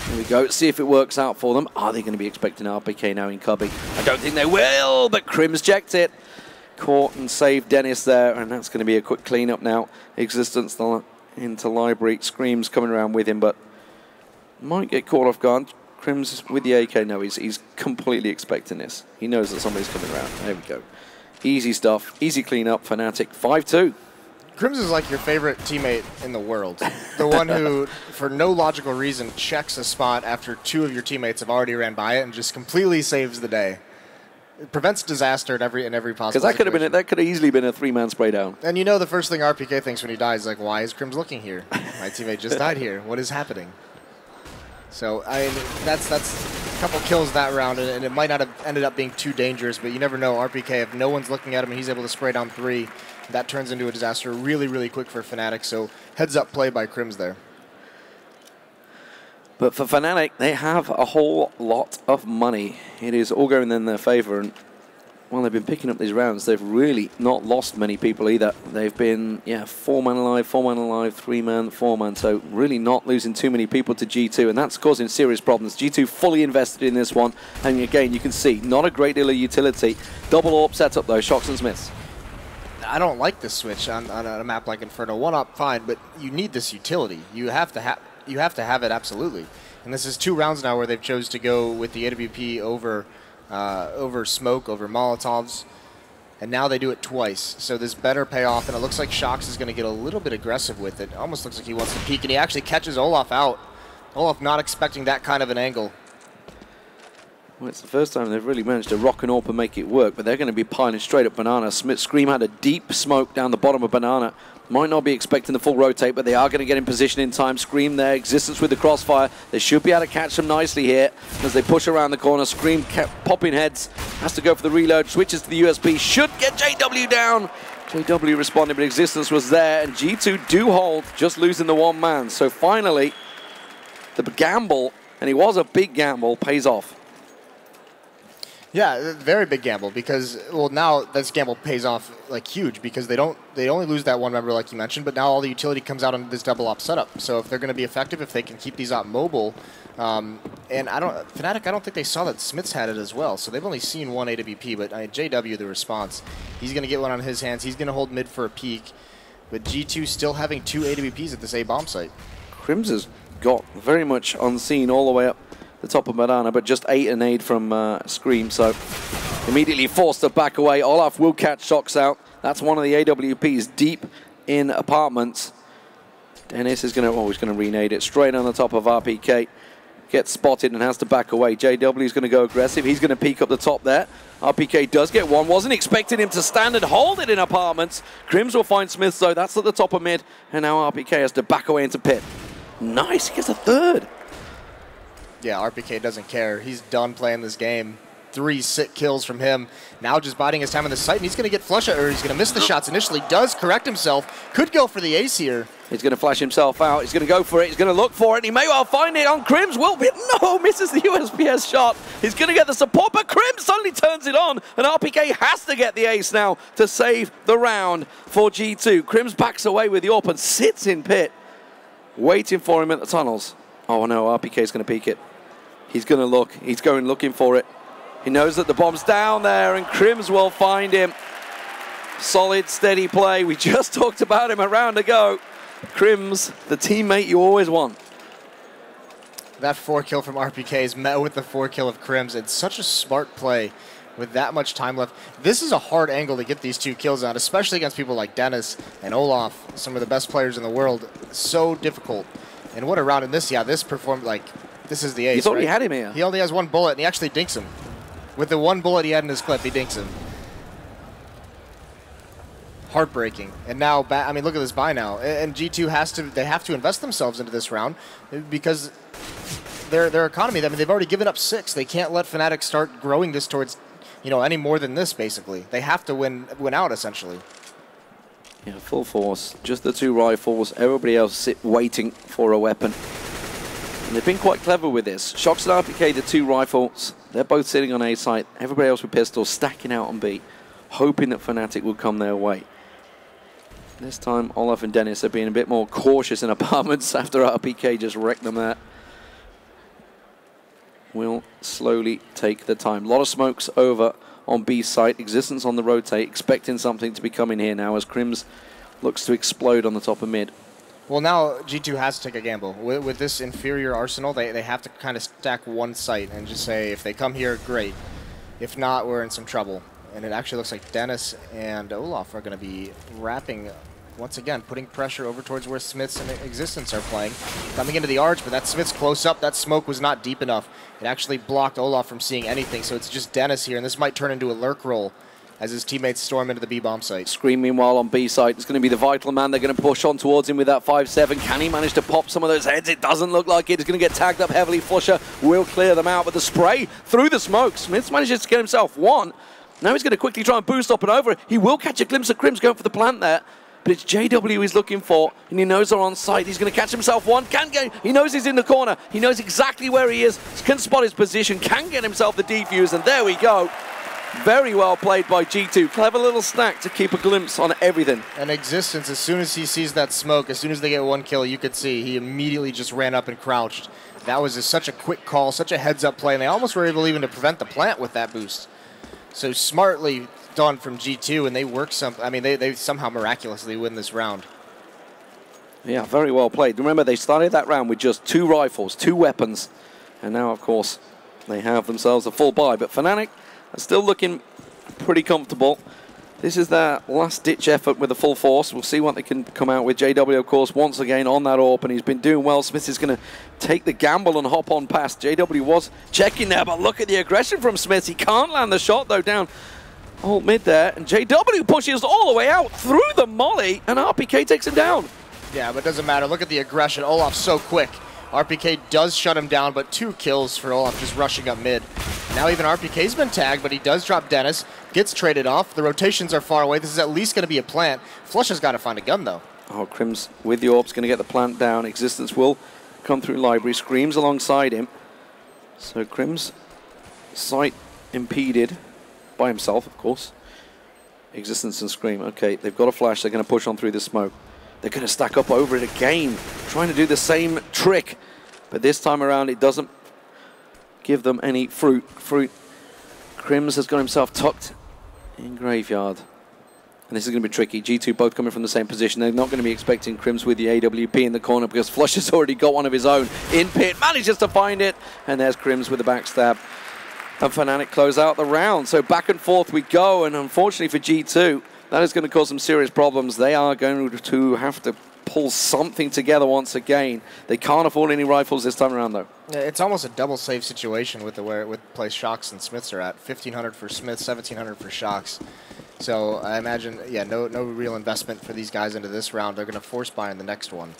Here we go. See if it works out for them. Are they going to be expecting RPK now in Cubby? I don't think they will, but Crims checked it. Caught and saved Dennis there, and that's going to be a quick cleanup now. Existence into library. Screams coming around with him, but might get caught off guard. Crims with the AK, no, he's completely expecting this. He knows that somebody's coming around. There we go. Easy stuff. Easy cleanup. Fnatic 5-2. Crims is like your favorite teammate in the world. The one who, for no logical reason, checks a spot after two of your teammates have already ran by it and just completely saves the day. It prevents disaster in every possible because that could have easily been a three-man spray down. And you know the first thing RPK thinks when he dies is like, why is Crims looking here? My teammate just died here. What is happening? So I mean, that's a couple kills that round, and it might not have ended up being too dangerous, but you never know. RPK, if no one's looking at him and he's able to spray down 3, that turns into a disaster really, really quick for Fnatic. So heads up play by Crims there. But for Fnatic, they have a whole lot of money. It is all going in their favor. And while they've been picking up these rounds, they've really not lost many people either. They've been, 4-man alive, 4-man alive, 3-man, 4-man. So really not losing too many people to G2. And that's causing serious problems. G2 fully invested in this one. And again, you can see not a great deal of utility. Double AWP setup though, Shocks and Smiths. I don't like this switch on a map like Inferno. 1-up, fine, but you need this utility. You have to have it, absolutely. And this is 2 rounds now where they've chose to go with the AWP over smoke, over Molotovs, and now they do it twice. So this better pay off, and it looks like Shocks is going to get a little bit aggressive with it. Almost looks like he wants to peek, and he actually catches Olaf out. Olaf not expecting that kind of an angle. Well, it's the first time they've really managed to rock an AWP and make it work, but they're going to be piling straight up Banana. Scream had a deep smoke down the bottom of Banana. Might not be expecting the full rotate, but they are going to get in position in time. Scream there, Existence with the crossfire. They should be able to catch them nicely here as they push around the corner. Scream kept popping heads, has to go for the reload, switches to the USB, should get JW down. JW responded, but Existence was there, and G2 do hold, just losing the 1 man. So finally, the gamble, and it was a big gamble, pays off. Yeah, very big gamble because, well, now this gamble pays off like huge because they only lose that 1 member like you mentioned, but now all the utility comes out on this double op setup. So if they're going to be effective, if they can keep these op mobile, and Fnatic, I don't think they saw that Smiths had it as well. So they've only seen 1 AWP, but JW, the response, he's going to get one on his hands. He's going to hold mid for a peek, but G2 still having 2 AWPs at this A bomb site. Crims has got very much unseen all the way up the top of Banana, but just 8 and 8 from Scream, so immediately forced to back away. Olaf will catch Shocks out. That's one of the AWPs deep in apartments. Dennis is going to renade it straight on the top of RPK. gets spotted and has to back away. JW is going to go aggressive. He's going to peek up the top there. RPK does get one. Wasn't expecting him to stand and hold it in apartments. Crims will find Smith, though. That's at the top of mid. And now RPK has to back away into pit. Nice. He gets a third. Yeah, RPK doesn't care. He's done playing this game. 3 sick kills from him. Now just biding his time on the site, and he's going to get flush or he's going to miss the shots initially. Does correct himself. Could go for the ace here. He's going to flash himself out. He's going to go for it. He's going to look for it. He may well find it on Crims. Will be. No, misses the USPS shot. He's going to get the support, but Crims suddenly turns it on, and RPK has to get the ace now to save the round for G2. Crims backs away with the AWP and sits in pit, waiting for him at the tunnels. Oh no, RPK is going to peek it. He's going to look. He's going looking for it. He knows that the bomb's down there, and Crims will find him. Solid, steady play. We just talked about him a round ago. Crims, the teammate you always want. That 4 kill from RPK is met with the 4 kill of Crims. It's such a smart play with that much time left. This is a hard angle to get these 2 kills on, especially against people like Dennis and Olaf, some of the best players in the world. So difficult. And what a round in this. Yeah, this performed like, this is the ace. You thought right? he had him here. He only has 1 bullet, and he actually dinks him. With the 1 bullet he had in his clip, he dinks him. Heartbreaking. And now, I mean, look at this buy now. And G2 have to invest themselves into this round because their economy, I mean, they've already given up 6. They can't let Fnatic start growing this towards, you know, any more than this, basically. They have to win out, essentially. Yeah, full force. Just the 2 rifles. Everybody else waiting for a weapon. And they've been quite clever with this. Shox and RPK, the 2 rifles. They're both sitting on A site. Everybody else with pistols, stacking out on B, hoping that Fnatic will come their way. This time, Olaf and Dennis are being a bit more cautious in apartments after RPK just wrecked them there. We'll slowly take the time. A lot of smokes over on B site. Existence on the rotate, expecting something to be coming here now as Crims looks to explode on the top of mid. Well, now G2 has to take a gamble. With this inferior arsenal, they have to kind of stack 1 site and just say, if they come here, great. If not, we're in some trouble. And it actually looks like Dennis and Olaf are going to be wrapping, once again, putting pressure over towards where Smiths and Existence are playing. Coming into the arch, but that Smiths close up. That smoke was not deep enough. It actually blocked Olaf from seeing anything, so it's just Dennis here, and this might turn into a lurk roll as his teammates storm into the B-bomb site. Scream, meanwhile, on B site. It's going to be the vital man. They're going to push on towards him with that 5-7. Can he manage to pop some of those heads? It doesn't look like it. He's going to get tagged up heavily. Flusher will clear them out, but the spray through the smoke. Smith manages to get himself 1. Now he's going to quickly try and boost up and over. He will catch a glimpse of Crims going for the plant there, but it's JW he's looking for, and he knows they're on site. He's going to catch himself 1. Can get. He knows he's in the corner. He knows exactly where he is. Can spot his position. Can get himself the defuse, and there we go. Very well played by G2. Clever little stack to keep a glimpse on everything. And Existence, as soon as he sees that smoke, as soon as they get 1 kill, you could see he immediately just ran up and crouched. That was such a quick call, such a heads-up play, and they almost were able even to prevent the plant with that boost. So smartly done from G2, and they work they somehow miraculously win this round. Yeah, very well played. Remember, they started that round with just 2 rifles, 2 weapons, and now, of course, they have themselves a full buy. But Fnatic are still looking pretty comfortable. This is their last-ditch effort with the full force. We'll see what they can come out with. JW, of course, once again on that AWP, and he's been doing well. Smith is going to take the gamble and hop on past. JW was checking there, but look at the aggression from Smith. He can't land the shot, though, down ult mid there. And JW pushes all the way out through the molly, and RPK takes him down. Yeah, but it doesn't matter. Look at the aggression. Olaf's so quick. RPK does shut him down, but 2 kills for Olaf just rushing up mid. Now even RPK's been tagged, but he does drop Dennis. Gets traded off. The rotations are far away. This is at least going to be a plant. Flush has got to find a gun, though. Oh, Crims with the AWP's going to get the plant down. Existence will come through library. Screams alongside him. So Crims, sight impeded by himself, of course. Existence and Scream. Okay, they've got a flash. They're going to push on through the smoke. They're going to stack up over it again, trying to do the same trick. But this time around, it doesn't give them any fruit. Crims has got himself tucked in graveyard. And this is going to be tricky. G2 both coming from the same position. They're not going to be expecting Crims with the AWP in the corner because Flush has already got one of his own in pit. Manages to find it. And there's Crims with the backstab. And Fnatic close out the round. So back and forth we go. And unfortunately for G2, that is going to cause some serious problems. They are going to have to pull something together once again. They can't afford any rifles this time around, though. Yeah, it's almost a double save situation with the place Shocks and Smiths are at. 1,500 for Smiths, 1,700 for Shocks. So I imagine, yeah, no real investment for these guys into this round. They're going to force buy in the next one.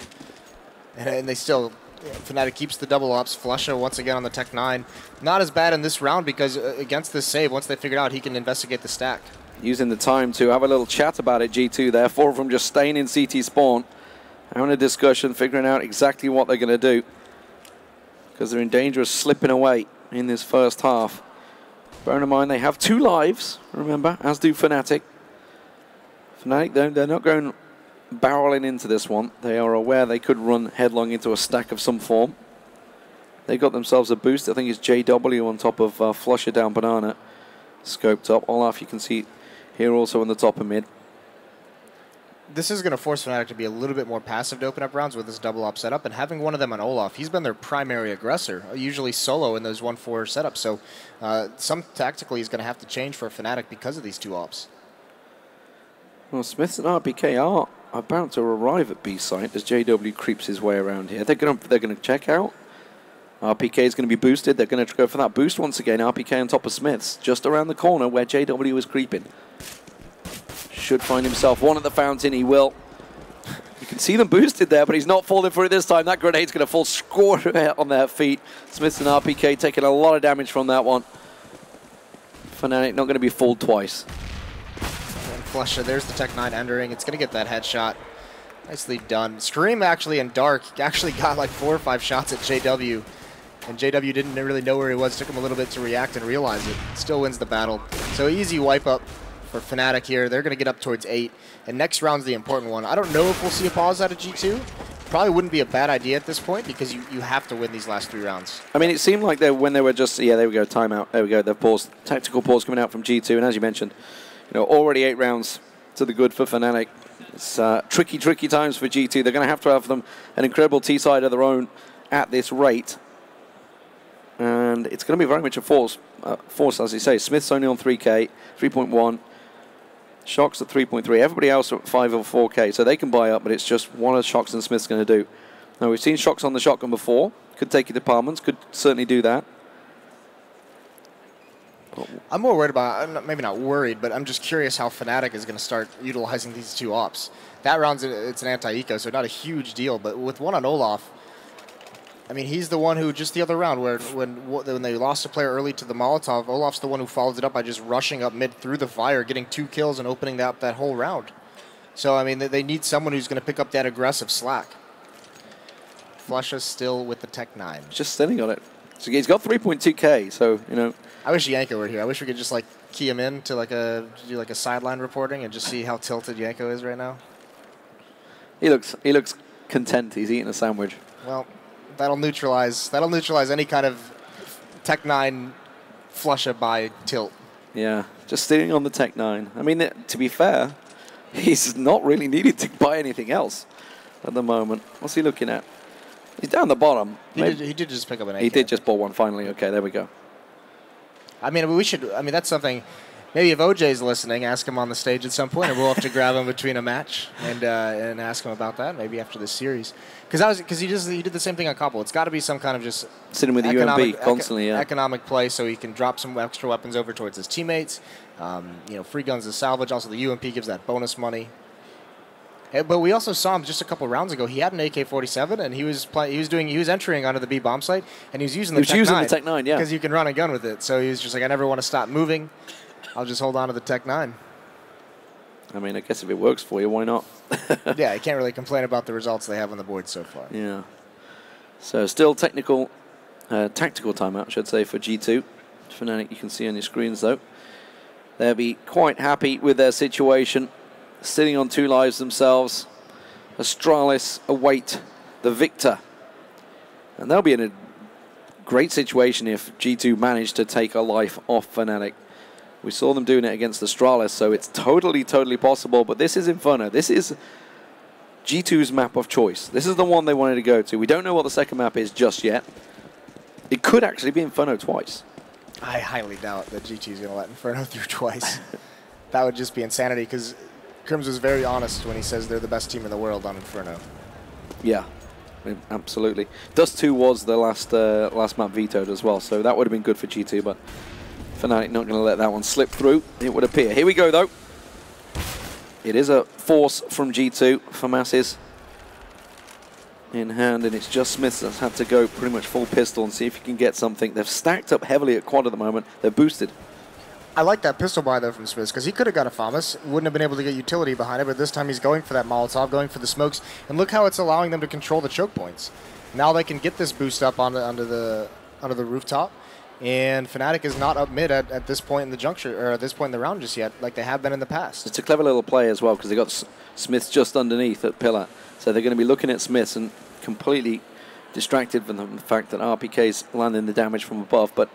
And they still, Fnatic keeps the double ops. Flusha once again on the Tech 9. Not as bad in this round because against this save, once they figured out, he can investigate the stack. Using the time to have a little chat about it, G2 there. 4 of them just staying in CT spawn. Having a discussion, figuring out exactly what they're going to do. Because they're in danger of slipping away in this first half. Bearing in mind, they have 2 lives, remember, as do Fnatic. Fnatic, they're not going barreling into this one. They are aware they could run headlong into a stack of some form. They got themselves a boost. I think it's JW on top of Flusha down Banana. Scoped up. Olaf, you can see here also in the top of mid. This is going to force Fnatic to be a little bit more passive to open up rounds with this double op setup, and having one of them on Olaf, he's been their primary aggressor, usually solo in those 1-4 setups, so some tactically is going to have to change for Fnatic because of these 2 ops. Well, Smiths and RPK are about to arrive at B site as JW creeps his way around here. They're going to check out. RPK is going to be boosted. They're going to go for that boost once again. RPK on top of Smiths, just around the corner where JW is creeping. Should find himself one at the fountain. He will. You can see them boosted there, but he's not falling for it this time. That grenade's going to fall square on their feet. Smiths and RPK taking a lot of damage from that one. Fnatic not going to be fooled twice. And Flusha, there's the Tech 9 entering. It's going to get that headshot. Nicely done. Scream actually in Dark actually got like 4 or 5 shots at JW. And JW didn't really know where he was. Took him a little bit to react and realize it. Still wins the battle. So easy wipe up for Fnatic here. They're going to get up towards 8. And next round's the important one. I don't know if we'll see a pause out of G2. Probably wouldn't be a bad idea at this point because you have to win these last 3 rounds. I mean, it seemed like when they were just, yeah, there we go, timeout. There we go, the pause, tactical pause coming out from G2. And as you mentioned, already 8 rounds to the good for Fnatic. It's tricky times for G2. They're going to have them an incredible T-side of their own at this rate. And it's going to be very much a force, as you say. Smith's only on 3K, 3.1. Shocks at 3.3. Everybody else are at 5 or 4K, so they can buy up, but it's just one of Shocks and Smith's going to do. Now, we've seen Shocks on the shotgun before. Could take your departments, could certainly do that. I'm more worried about, maybe not worried, but I'm just curious how Fnatic is going to start utilizing these 2 ops. That round's, it's an anti-eco, so not a huge deal, but with one on Olaf, I mean, he's the one who, just the other round, when they lost a player early to the Molotov, Olaf's the one who followed it up by just rushing up mid through the fire, getting 2 kills and opening that whole round. So, I mean, they need someone who's going to pick up that aggressive slack. Flusha's still with the Tech 9. Just sitting on it. So he's got 3.2K, so, I wish Yanko were here. I wish we could just, like, key him in to, do a sideline reporting and just see how tilted Yanko is right now. He looks content. He's eating a sandwich. Well, that'll neutralize any kind of Tech 9 Flusha by tilt. Yeah, just sitting on the Tech 9. I mean, to be fair, he's not really needed to buy anything else at the moment. What's he looking at? He's down the bottom. He did just pick up an AK. He did just bought one finally. Okay, there we go. I mean, that's something. Maybe if OJ's listening, ask him on the stage at some point, and we'll have to grab him between a match and ask him about that. Maybe after this series, because he did the same thing on Koppel. It's got to be some kind of just sitting with the UMP constantly, economic play, so he can drop some extra weapons over towards his teammates. Free guns to salvage. Also, the UMP gives that bonus money. But we also saw him just a couple rounds ago. He had an AK-47, and he was entering onto the B bomb site, and he was using the Tech 9, yeah, because you can run a gun with it. So he was just like, I never want to stop moving. I'll just hold on to the Tech 9. I mean, I guess if it works for you, why not? Yeah, I can't really complain about the results they have on the board so far. Yeah. So still tactical timeout, I should say, for G2. Fnatic, you can see on your screens, though. They'll be quite happy with their situation, sitting on 2 lives themselves. Astralis await the victor. And they'll be in a great situation if G2 manage to take a life off Fnatic. We saw them doing it against Astralis, so it's totally possible. But this is Inferno. This is G2's map of choice. This is the one they wanted to go to. We don't know what the second map is just yet. It could actually be Inferno twice. I highly doubt that G2 is going to let Inferno through twice. That would just be insanity, because Crims was very honest when he says they're the best team in the world on Inferno. Yeah, absolutely. Dust 2 was the last map vetoed as well, so that would have been good for G2, but Fnatic not going to let that one slip through, it would appear. Here we go, though. It is a force from G2 for masses in hand, and it's just Smith that's had to go pretty much full pistol and see if he can get something. They've stacked up heavily at quad at the moment. They're boosted. I like that pistol buy, though, from Smith, because he could have got a FAMAS, wouldn't have been able to get utility behind it, but this time he's going for that Molotov, going for the smokes, and look how it's allowing them to control the choke points. Now they can get this boost up onto the rooftop, and Fnatic is not up mid at this point in the juncture, or at this point in the round just yet, like they have been in the past. It's a clever little play as well, because they got Smith just underneath at pillar, so they're going to be looking at Smith and completely distracted from the fact that RPK's landing the damage from above, but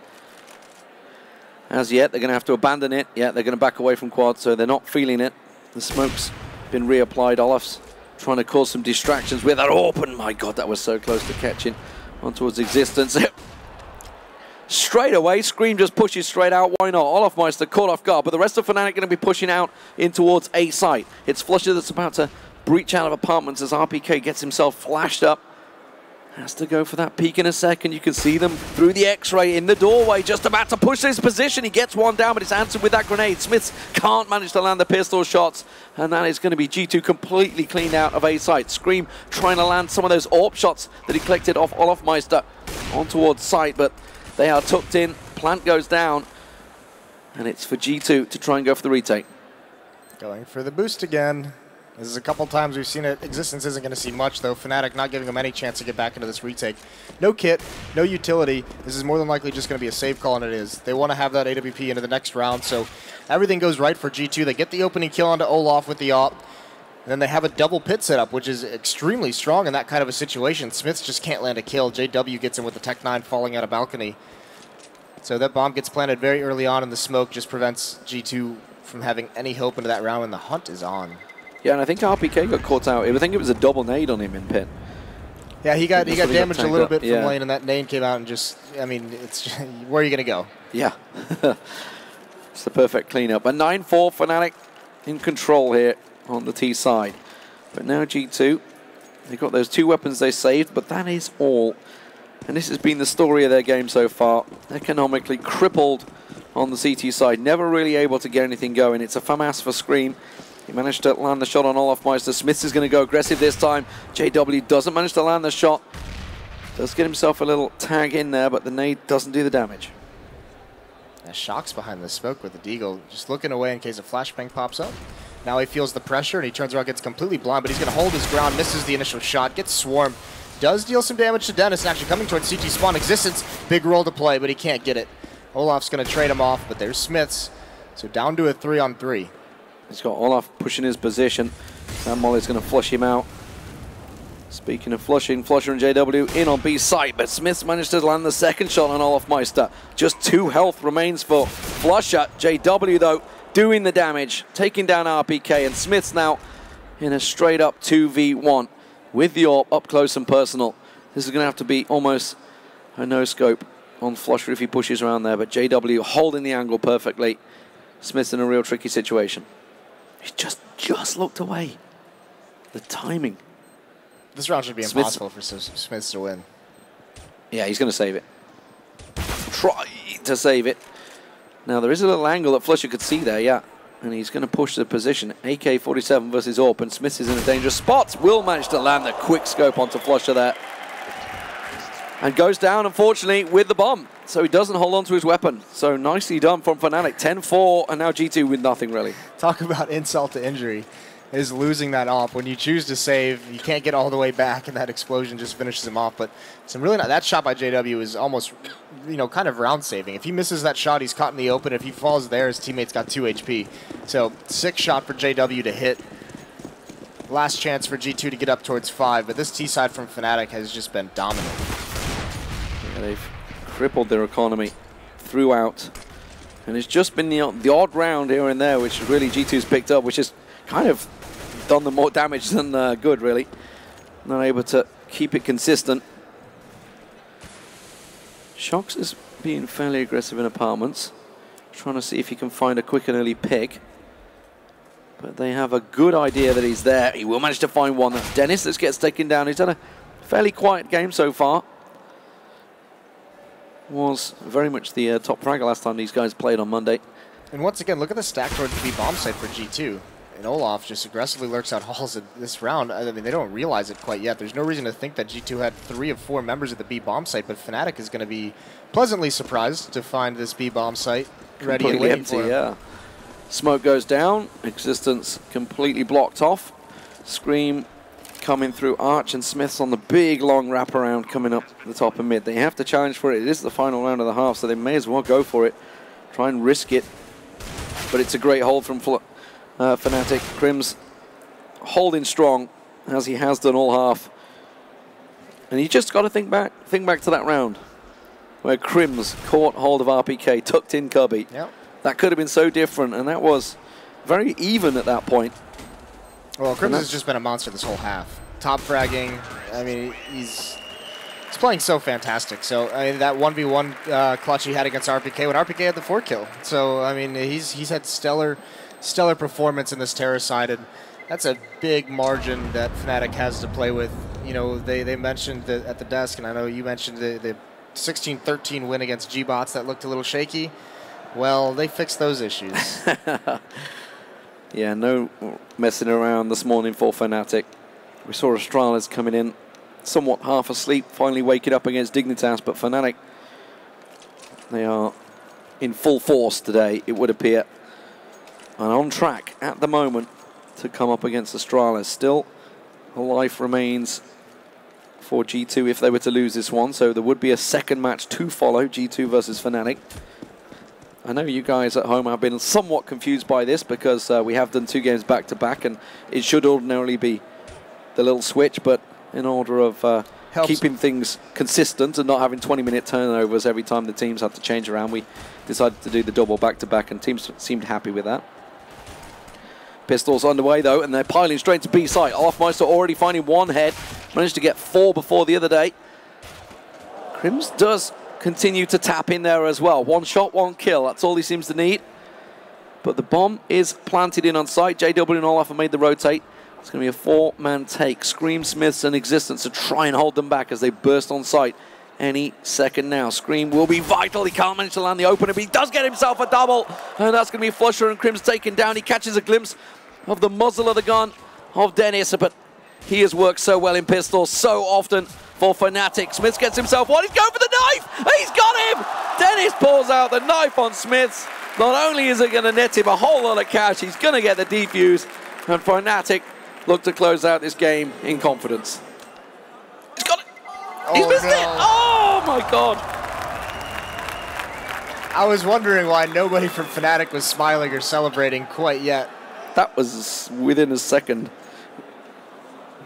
as yet, they're going to have to abandon it. Yeah, they're going to back away from quad, so they're not feeling it. The smoke's been reapplied. Olaf's trying to cause some distractions with that open. My God, that was so close to catching on towards existence. Straight away, Scream just pushes straight out. Why not? Olafmeister caught off guard, but the rest of Fnatic going to be pushing out in towards A site. It's Flusher that's about to breach out of apartments as RPK gets himself flashed up. Has to go for that peek in a second. You can see them through the X-ray in the doorway, just about to push his position. He gets one down, but it's answered with that grenade. Smiths can't manage to land the pistol shots, and that is going to be G2 completely cleaned out of A site. Scream trying to land some of those AWP shots that he collected off Olafmeister on towards site, but they are tucked in. Plant goes down, and it's for G2 to try and go for the retake. Going for the boost again. This is a couple times we've seen it. Existence isn't going to see much, though. Fnatic not giving them any chance to get back into this retake. No kit, no utility. This is more than likely just going to be a save call, and it is. They want to have that AWP into the next round, so everything goes right for G2. They get the opening kill onto Olaf with the AWP. And then they have a double pit setup, which is extremely strong in that kind of a situation. Smiths just can't land a kill. JW gets him with the Tech 9 falling out of balcony. So that bomb gets planted very early on, and the smoke just prevents G2 from having any hope into that round, and the hunt is on. Yeah, and I think RPK got caught out. I think it was a double nade on him in pit. Yeah, he got damaged a little bit from lane, and that nade came out and just, I mean, it's where are you going to go? Yeah. It's the perfect cleanup. A 9-4 Fnatic in control here on the T side. But now G2, they've got those 2 weapons they saved, but that is all. And this has been the story of their game so far. Economically crippled on the CT side, never really able to get anything going. It's a FAMAS for Scream. He managed to land the shot on Olafmeister. Smiths is going to go aggressive this time. JW doesn't manage to land the shot. Does get himself a little tag in there, but the nade doesn't do the damage. Shock's behind the smoke with the Deagle, just looking away in case a flashbang pops up. Now he feels the pressure, and he turns around, gets completely blind, but he's going to hold his ground, misses the initial shot, gets swarmed. Does deal some damage to Dennis, and actually coming towards CT spawn. Existence, big role to play, but he can't get it. Olaf's going to trade him off, but there's Smiths. So down to a 3-on-3. He's got Olaf pushing his position. Sam Molly's going to flush him out. Speaking of flushing, Flusher and JW in on B site, but Smith's managed to land the second shot on Olafmeister. Just 2 health remains for Flusher. JW, though, doing the damage, taking down RPK, and Smith's now in a straight-up 2v1 with the AWP up close and personal. This is going to have to be almost a no-scope on Flusher if he pushes around there, but JW holding the angle perfectly. Smith's in a real tricky situation. He just looked away. The timing. This round should be impossible for Smiths to win. Yeah, he's going to save it. Try to save it. Now, there is a little angle that Flusher could see there, yeah. And he's going to push the position. AK-47 versus AWP, and Smiths is in a dangerous spot. Will manage to land the quick scope onto Flusher there. And goes down, unfortunately, with the bomb. So he doesn't hold on to his weapon. So nicely done from Fnatic. 10-4, and now G2 with nothing, really. Talk about insult to injury, is losing that off. When you choose to save, you can't get all the way back, and that explosion just finishes him off. But some really that shot by JW is almost, kind of round saving. If he misses that shot, he's caught in the open. If he falls there, his teammate's got 2 HP. So 6 shot for JW to hit. Last chance for G2 to get up towards 5. But this T side from Fnatic has just been dominant. Yeah, they've crippled their economy throughout. And it's just been the odd round here and there, which really G2's picked up, which has kind of done them more damage than good, really. Not able to keep it consistent. Shox is being fairly aggressive in apartments. Trying to see if he can find a quick and early pick. But they have a good idea that he's there. He will manage to find one. That's Dennis that gets taken down. He's done a fairly quiet game so far. Was very much the top fragger last time these guys played on Monday. And once again, look at the stack towards the B bomb site for G2. And Olaf just aggressively lurks out halls in this round. I mean, they don't realize it quite yet. There's no reason to think that G2 had 3 of 4 members of the B bomb site, but Fnatic is going to be pleasantly surprised to find this B bomb site ready and waiting for him. Yeah. Smoke goes down. Existence completely blocked off. Scream coming through Arch and Smith's on the big long wraparound coming up the top and mid. They have to challenge for it. It is the final round of the half, so they may as well go for it. Try and risk it. But it's a great hold from Fnatic. Crim's holding strong, as he has done all half. And you just got to think back to that round where Crim's caught hold of RPK, tucked in Cubby. Yep. That could have been so different, and that was very even at that point. Well, Crims has just been a monster this whole half. Top fragging. I mean, he's playing so fantastic. So I mean, that 1v1 clutch he had against RPK when RPK had the 4-kill. So I mean, he's had stellar performance in this Terror side, and that's a big margin that Fnatic has to play with. You know, they mentioned at the desk, and I know you mentioned the 16-13 win against G-Bots that looked a little shaky. Well, they fixed those issues. Yeah, no messing around this morning for Fnatic. We saw Astralis coming in somewhat half asleep, finally waking up against Dignitas, but Fnatic, they are in full force today, it would appear, and on track at the moment to come up against Astralis. Still, a life remains for G2 if they were to lose this one, so there would be a second match to follow, G2 versus Fnatic. I know you guys at home have been somewhat confused by this because we have done 2 games back-to-back, and it should ordinarily be the little switch, but in order of keeping things consistent and not having 20-minute turnovers every time the teams had to change around, we decided to do the double back-to-back, and teams seemed happy with that. Pistols underway, though, and they're piling straight to B site. Olafmeister already finding 1 head, managed to get 4 before the other day. Crims does continue to tap in there as well. 1 shot, 1 kill. That's all he seems to need. But the bomb is planted in on site. JW and Olaf have made the rotate. It's going to be a 4-man take. Scream, Smiths, and Existence to try and hold them back as they burst on site any second now. Scream will be vital. He can't manage to land the opener, but he does get himself a double. And that's going to be Flusher, and Crim's taken down. He catches a glimpse of the muzzle of the gun of Dennis, but he has worked so well in pistols so often for Fnatic. Smiths gets himself one. He's going for the knife. He's got him. Dennis pulls out the knife on Smiths. Not only is it going to net him a whole lot of cash, he's going to get the defuse. And Fnatic look to close out this game in confidence. He's got it. He's missed it. Oh my God. I was wondering why nobody from Fnatic was smiling or celebrating quite yet. That was within a second.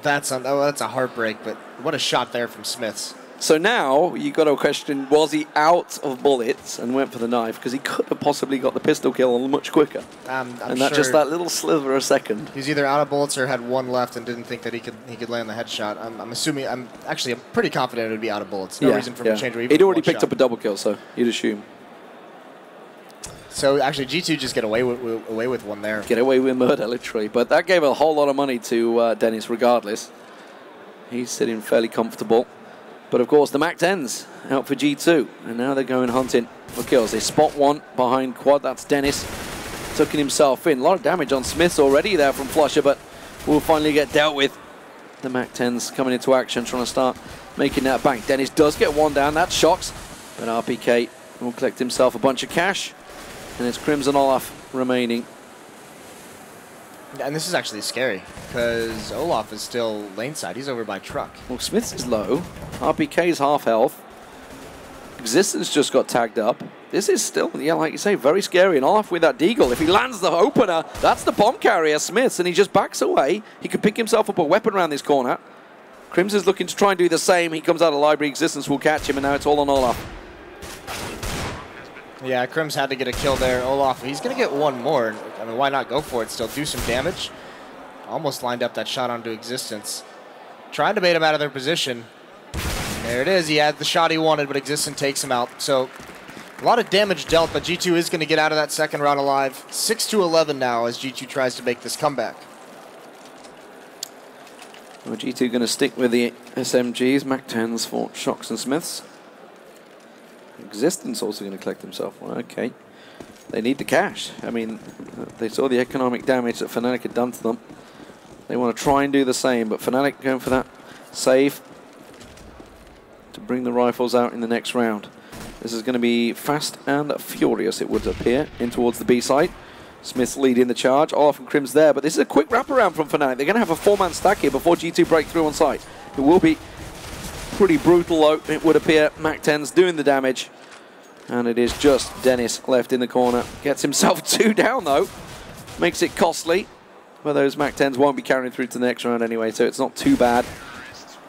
That's a heartbreak, but what a shot there from Smiths. So now you got to question, was he out of bullets and went for the knife? Because he could have possibly got the pistol kill much quicker. I'm and sure that's just that little sliver of a second. He's either out of bullets or had 1 left and didn't think that he could land the headshot. I'm pretty confident it would be out of bullets. No reason for him to change. He'd already picked up a double kill, so you'd assume. So actually, G2 just get away with one there. Get away with murder, literally. But that gave a whole lot of money to Dennis, regardless. He's sitting fairly comfortable. But of course, the MAC-10s out for G2, and now they're going hunting for kills. They spot 1 behind quad. That's Dennis tucking himself in. A lot of damage on Smiths already there from Flusher, but will finally get dealt with. The MAC-10s coming into action, trying to start making that bank. Dennis does get 1 down. That shocks, but RPK will collect himself a bunch of cash. And it's Crimson Olaf remaining. And this is actually scary, because Olaf is still lane side. He's over by truck. Well, Smiths is low. RPK's half health. Existence just got tagged up. This is still, yeah, like you say, very scary. And Olaf with that deagle. If he lands the opener, that's the bomb carrier, Smiths, and he just backs away. He could pick himself up a weapon around this corner. Crimson's looking to try and do the same. He comes out of library. Existence will catch him, and now it's all on Olaf. Yeah, Crims had to get a kill there. Olaf, he's going to get 1 more. I mean, why not go for it? Still do some damage. Almost lined up that shot onto Existence. Trying to bait him out of their position. There it is. He had the shot he wanted, but Existence takes him out. So A lot of damage dealt, but G2 is going to get out of that second round alive. 6-11 now as G2 tries to make this comeback. Well, G2 going to stick with the SMGs, MAC-10s for Shocks and Smiths. Existence also going to collect himself. Well, okay. They need the cash. I mean, they saw the economic damage that Fnatic had done to them. They want to try and do the same, but Fnatic going for that save to bring the rifles out in the next round. This is going to be fast and furious, it would appear, in towards the B side. Smith's leading the charge. Olaf and Crim's there, but this is a quick wraparound from Fnatic. They're going to have a 4-man stack here before G2 break through on site. It will be pretty brutal, though, it would appear. MAC-10's doing the damage, and it is just Dennis left in the corner. Gets himself 2 down, though. Makes it costly, but those MAC-10s won't be carrying through to the next round anyway, so it's not too bad.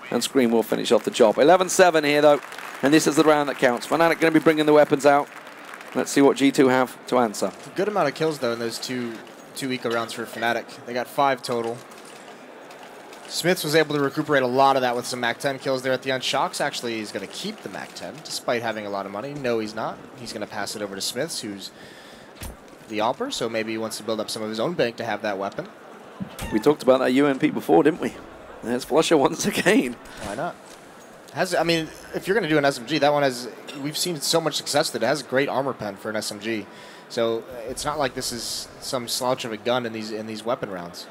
And Scream will finish off the job. 11-7 here, though, and this is the round that counts. Fnatic going to be bringing the weapons out. Let's see what G2 have to answer. Good amount of kills, though, in those two eco rounds for Fnatic. They got 5 total. Smiths was able to recuperate a lot of that with some MAC-10 kills there at the end. Shocks actually is going to keep the MAC-10, despite having a lot of money. No, he's not. He's going to pass it over to Smiths, who's the AWPer, so maybe he wants to build up some of his own bank to have that weapon. We talked about that UNP before, didn't we? There's Flusher once again. Why not? I mean, if you're going to do an SMG, that one has, we've seen so much success that it has a great armor pen for an SMG. So it's not like this is some slouch of a gun in these weapon rounds.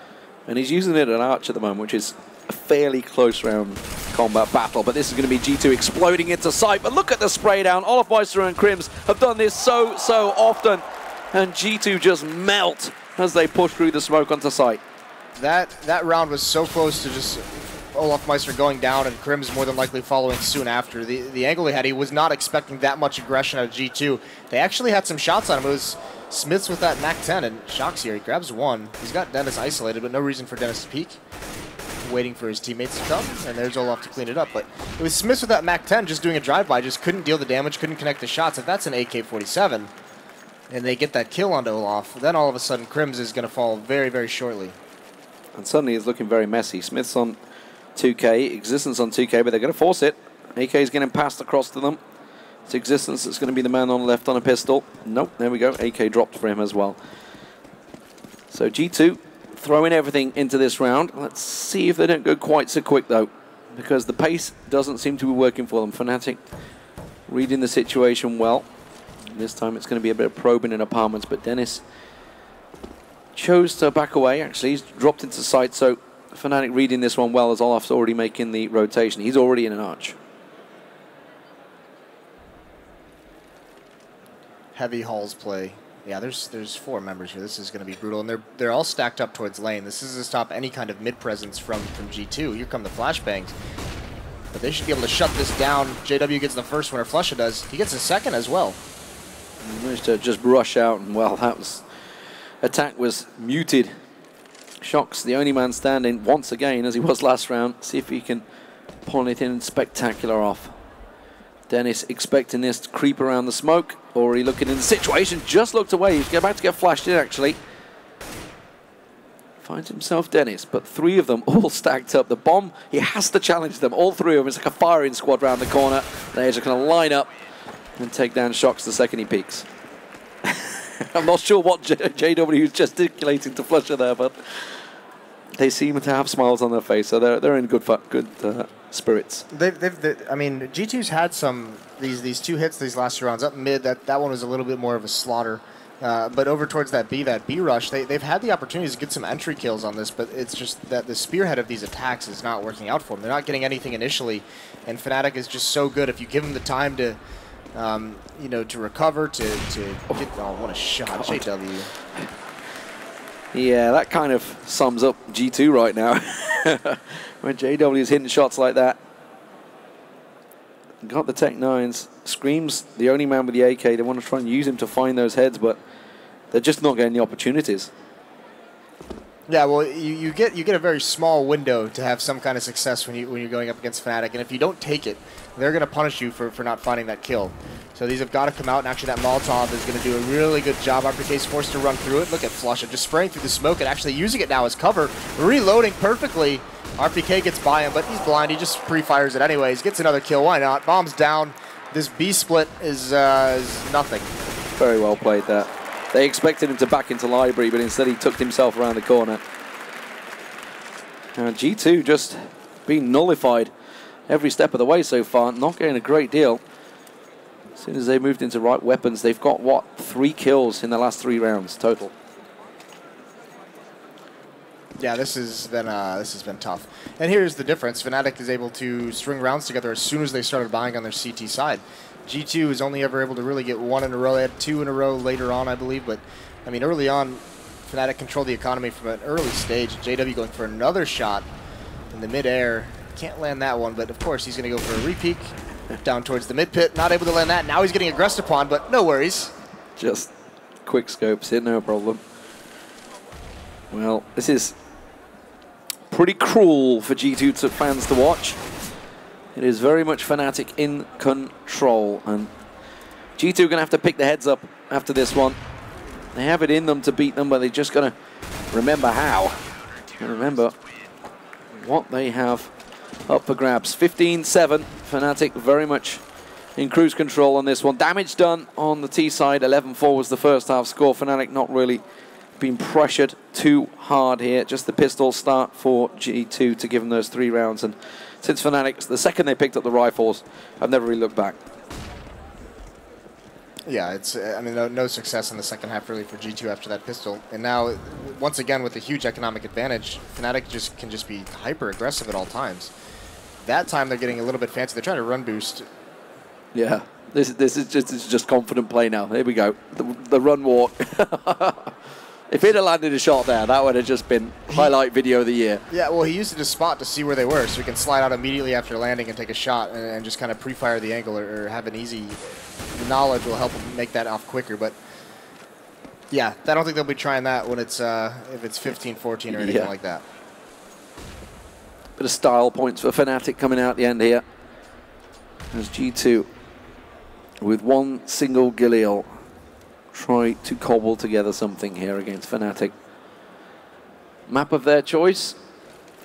And he's using it at Arch at the moment, which is a fairly close round combat battle. But this is going to be G2 exploding into sight. But look at the spray down. Olafmeister and Crims have done this so often. And G2 just melt as they push through the smoke onto sight. That round was so close to just Olafmeister going down and Crims more than likely following soon after. The angle he had, he was not expecting that much aggression out of G2. They actually had some shots on him. It was Smiths with that MAC-10, and Shocks here. He grabs one. He's got Dennis isolated, but no reason for Dennis to peek. Waiting for his teammates to come, and there's Olaf to clean it up. But it was Smiths with that MAC-10 just doing a drive-by, just couldn't deal the damage, couldn't connect the shots. If that's an AK-47, and they get that kill onto Olaf, then all of a sudden Crims is going to fall very, very shortly. And suddenly it's looking very messy. Smith's on 2K, Existence on 2K, but they're going to force it. AK is getting passed across to them. It's Existence that's going to be the man on the left on a pistol. Nope, there we go. AK dropped for him as well. So G2 throwing everything into this round. Let's see if they don't go quite so quick, though, because the pace doesn't seem to be working for them. Fnatic reading the situation well. This time it's going to be a bit of probing in apartments, but Dennis chose to back away. Actually, he's dropped into sight, so Fnatic reading this one well as Olaf's already making the rotation. He's already in an arch. Heavy Halls play. Yeah, there's 4 members here. This is going to be brutal, and they're all stacked up towards lane. This is to stop any kind of mid presence from G2. Here come the flashbangs, but they should be able to shut this down. JW gets the first one, or Flusha does. He gets the second as well. He managed to just rush out, and well, that was attack was muted. Shocks, the only man standing once again, as he was last round. See if he can pull anything spectacular off. Dennis expecting this to creep around the smoke, already looking in the situation, just looked away. He's about to get flashed in, actually. Finds himself Dennis, but 3 of them all stacked up. The bomb, he has to challenge them, all 3 of them. It's like a firing squad round the corner. They're just going to line up and take down Shocks the second he peeks. I'm not sure what JW is gesticulating to Flusher there, but they seem to have smiles on their face, so they're in good spirits. I mean, G2's had some these 2 hits these last 2 rounds up mid. That one was a little bit more of a slaughter, but over towards that B rush, they've had the opportunities to get some entry kills on this, but it's just that the spearhead of these attacks is not working out for them. They're not getting anything initially, and Fnatic is just so good. If you give them the time to you know, to recover, to get... Oh, what a shot, God. JW. Yeah, that kind of sums up G2 right now. When JW is hitting shots like that. Got the Tech 9s. Scream's the only man with the AK. They want to try and use him to find those heads, but they're just not getting the opportunities. Yeah, well, you get a very small window to have some kind of success when you're going up against Fnatic, and if you don't take it, they're going to punish you for not finding that kill. So these have got to come out, and actually that Molotov is going to do a really good job. RPK's forced to run through it. Look at Flusha just spraying through the smoke and actually using it now as cover, reloading perfectly. RPK gets by him, but he's blind. He just pre-fires it anyways. Gets another kill. Why not? Bombs down. this B split is nothing. Very well played there. They expected him to back into library, but instead he tucked himself around the corner. And G2 just being nullified every step of the way so far, not getting a great deal. As soon as they moved into right weapons, they've got, what, 3 kills in the last 3 rounds total. Yeah, this has been tough. And here's the difference. Fnatic is able to string rounds together as soon as they started buying on their CT side. G2 is only ever able to really get 1 in a row. They had 2 in a row later on, I believe. But, I mean, early on, Fnatic controlled the economy from an early stage. JW going for another shot in the mid-air. Can't land that one, but of course he's going to go for a re-peek down towards the mid-pit. Not able to land that. Now he's getting aggressed upon, but no worries. Just quick scopes here, no problem. Well, this is pretty cruel for G2 fans to watch. It is very much Fnatic in control, and G2 are going to have to pick their heads up after this one. They have it in them to beat them, but they're just going to remember how. And remember what they have up for grabs. 15-7, Fnatic very much in cruise control on this one. Damage done on the T side. 11-4 was the first half score. Fnatic not really been pressured too hard here. Just the pistol start for G2 to give them those 3 rounds. And since Fnatic, the second they picked up the rifles, I've never really looked back. Yeah, it's, I mean, no success in the second half really for G2 after that pistol. And now, once again, with a huge economic advantage, Fnatic can just be hyper aggressive at all times. That time they're getting a little bit fancy. They're trying to run boost. Yeah, this is just confident play now. Here we go, the run walk. If he'd have landed a shot there, that would have just been highlight video of the year. Yeah, well, he used it to spot to see where they were, so he can slide out immediately after landing and take a shot and just kind of pre-fire the angle or have an easy... The knowledge will help him make that off quicker, but yeah, I don't think they'll be trying that when it's if it's 15-14 or anything like that. Bit of style points for Fnatic coming out the end here. As G2, with one single Galil, try to cobble together something here against Fnatic. Map of their choice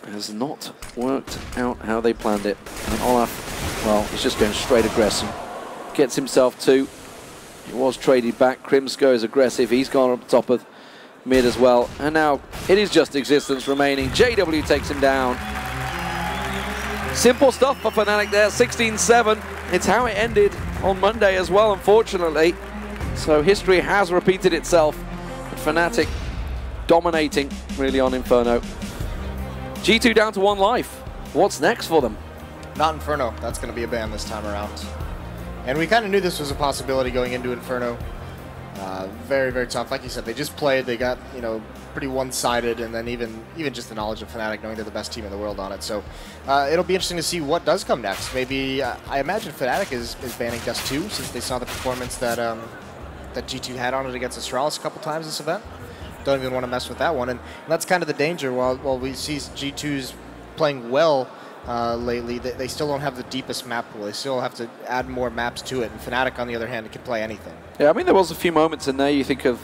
has not worked out how they planned it. And Olaf, well, he's just going straight aggressive. Gets himself 2. He was traded back. Crimsko is aggressive. He's gone up top of mid as well. And now it is just existence remaining. JW takes him down. Simple stuff for Fnatic there. 16-7. It's how it ended on Monday as well, unfortunately. So history has repeated itself. But Fnatic dominating really on Inferno. G2 down to 1 life. What's next for them? Not Inferno. That's going to be a ban this time around. And we kind of knew this was a possibility going into Inferno. Very, very tough. Like you said, they just played. They got, you know, pretty one-sided, and then even just the knowledge of Fnatic, knowing they're the best team in the world on it. So it'll be interesting to see what does come next. Maybe I imagine Fnatic is banning Dust 2 since they saw the performance that that G2 had on it against Astralis a couple times this event. Don't even want to mess with that one, and that's kind of the danger. While we see G2's playing well. Lately, they still don't have the deepest map pool. They still have to add more maps to it. And Fnatic, on the other hand, can play anything. Yeah, I mean, there was a few moments in there. You think of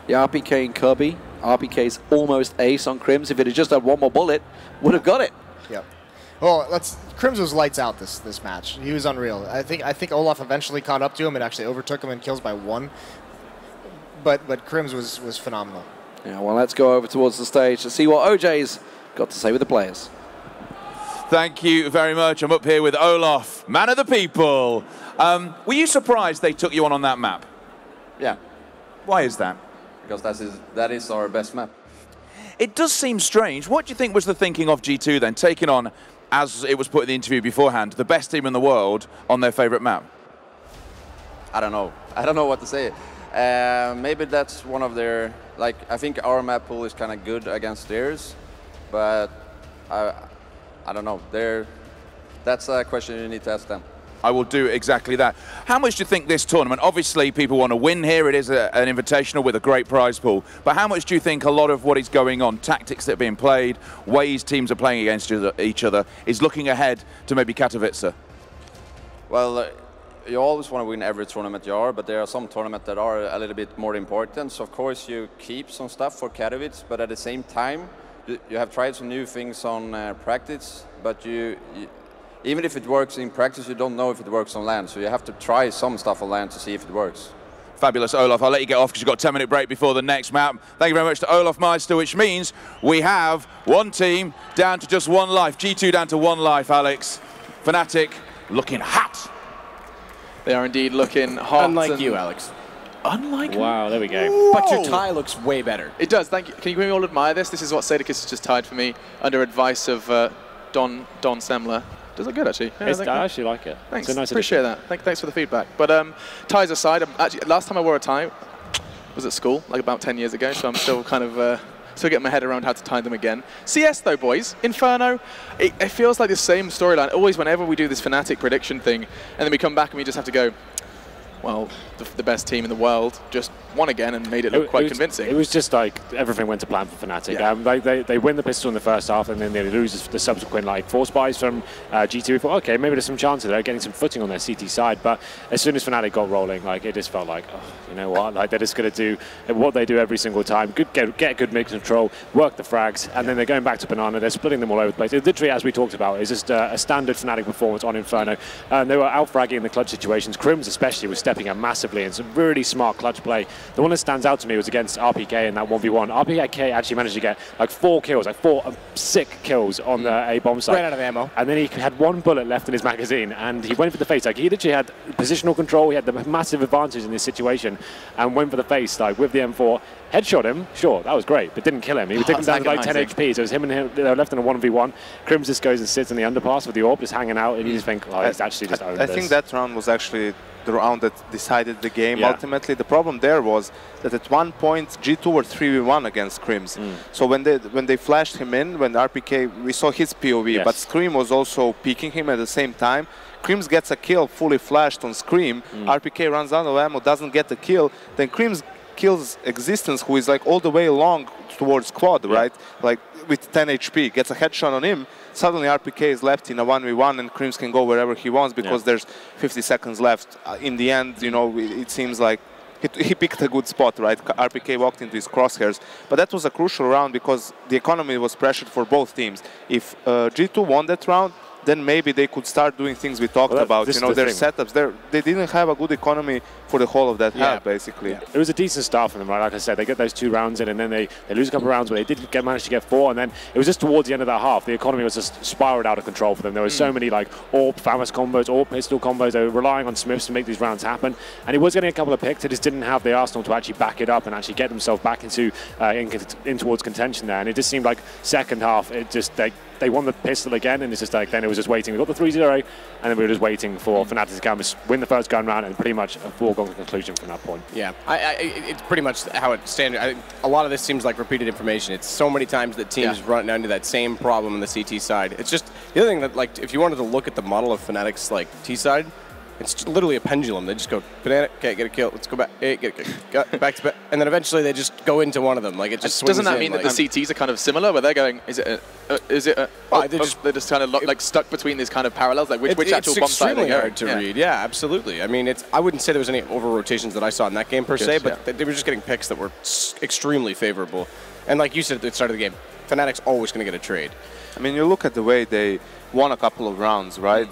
the RPK and Kirby. RPK's almost ace on Crims. If it had just had 1 more bullet, would have got it. Yep. Well, Crims was lights out this match. He was unreal. I think Olaf eventually caught up to him and actually overtook him in kills by 1. But Crims was phenomenal. Yeah. Well, let's go over towards the stage to see what OJ's got to say with the players. Thank you very much. I'm up here with Olaf, man of the people. Were you surprised they took you on that map? Yeah. Why is that? Because that is our best map. It does seem strange. What do you think was the thinking of G2 then, taking on, as it was put in the interview beforehand, the best team in the world on their favorite map? I don't know. I don't know what to say. Maybe that's one of their, like, I think our map pool is kind of good against theirs, but I don't know. That's a question you need to ask them. I will do exactly that. How much do you think this tournament, obviously people want to win here, it is an invitational with a great prize pool, but how much do you think a lot of what is going on, tactics that are being played, ways teams are playing against each other, is looking ahead to maybe Katowice? Well, you always want to win every tournament you are, but there are some tournaments that are a little bit more important. So of course you keep some stuff for Katowice, but at the same time, you have tried some new things on practice, but even if it works in practice, you don't know if it works on LAN. So you have to try some stuff on LAN to see if it works. Fabulous, Olaf. I'll let you get off because you've got a 10-minute break before the next map. Thank you very much to Olaf Meister, which means we have one team down to just one life. G2 down to one life, Alex. Fnatic looking hot. They are indeed looking hot. Unlike you, Alex. Unlike me? Wow, there we go. Whoa. But your tie looks way better. It does, thank you. Can you all admire this? This is what Sadicus has just tied for me under advice of Don Semler. Does look good, actually. Yeah, I actually like it. Thanks, it's a nice appreciate addition. that. Thanks for the feedback. But ties aside, actually, last time I wore a tie was at school, like about 10 years ago, so I'm still kind of still getting my head around how to tie them again. CS though, boys, Inferno, it feels like the same storyline. Always whenever we do this Fnatic prediction thing, and then we come back and we just have to go, well, the best team in the world just won again and made it look quite convincing. It was just like everything went to plan for Fnatic. Yeah. They win the pistol in the first half and then they lose the subsequent like 4 spies from G2. We thought, okay, maybe there's some chance of they're getting some footing on their CT side. But as soon as Fnatic got rolling, like it just felt like, oh, you know what? Like they're just going to do what they do every single time. Get good mid control, work the frags, and then they're going back to Banana. They're splitting them all over the place. It literally, as we talked about, is just a standard Fnatic performance on Inferno. They were out-fragging in the clutch situations. Crims especially was stepping up massively and some really smart clutch play. The one that stands out to me was against RPK in that 1v1. RPK actually managed to get like 4 kills, like 4 sick kills on the A bomb site. Ran out of ammo. And then he had 1 bullet left in his magazine and he went for the face. Like he literally had positional control, he had the massive advantage in this situation and went for the face, like with the M4. Headshot him, sure, that was great, but didn't kill him. He would take him down to like 10 HP, so it was him and him, they were left in a 1v1. Crims just goes and sits in the underpass with the AWP, just hanging out, and you just think, oh, he's actually just owned this. I think that round was actually the round that decided the game ultimately. The problem there was that at one point G2 were 3v1 against Crims. So when they flashed him in, when RPK, we saw his POV, but Scream was also peeking him at the same time. Crims gets a kill fully flashed on Scream, RPK runs out of ammo, doesn't get the kill, then Crims kills Existence, who is like all the way along towards quad, right? Like with 10 HP, gets a headshot on him. Suddenly RPK is left in a 1v1 and Crims can go wherever he wants because there's 50 seconds left. In the end, you know, it seems like he picked a good spot, right? RPK walked into his crosshairs. But that was a crucial round because the economy was pressured for both teams. If G2 won that round, then maybe they could start doing things we talked about. You know, their setups. They didn't have a good economy for the whole of that half, basically. It was a decent start for them, right? Like I said, they get those 2 rounds in, and then they lose a couple of rounds where they did manage to get 4, and then it was just towards the end of that half, the economy was just spiraled out of control for them. There were so many like AWP, FAMAS combos, AWP pistol combos. They were relying on Smiths to make these rounds happen, and he was getting a couple of picks. They just didn't have the arsenal to actually back it up and actually get themselves back into in towards contention there. And it just seemed like second half, it just they won the pistol again, and it's just like then it was just waiting. We got the 3-0, and then we were just waiting for Fnatic to come, win the first gun round, and pretty much a foregone conclusion from that point. Yeah, it's pretty much how it's standard. A lot of this seems like repeated information. It's so many times that teams run into that same problem on the CT side. It's just the other thing that, like, if you wanted to look at the model of Fnatic's like T side, it's just literally a pendulum. They just go, banana, okay, get a kill, let's go back, hey, get a kill, back to back, and then eventually they just go into one of them. Like it just doesn't that mean that the CTs are kind of similar, where they're going, they're just kind of like stuck between these kind of parallels, like which actual bomb site they go? It's extremely hard to read. Yeah, absolutely. I mean, I wouldn't say there was any over rotations that I saw in that game per se, but they were just getting picks that were extremely favorable. And like you said at the start of the game, Fnatic's always going to get a trade. I mean, you look at the way they won a couple of rounds, right?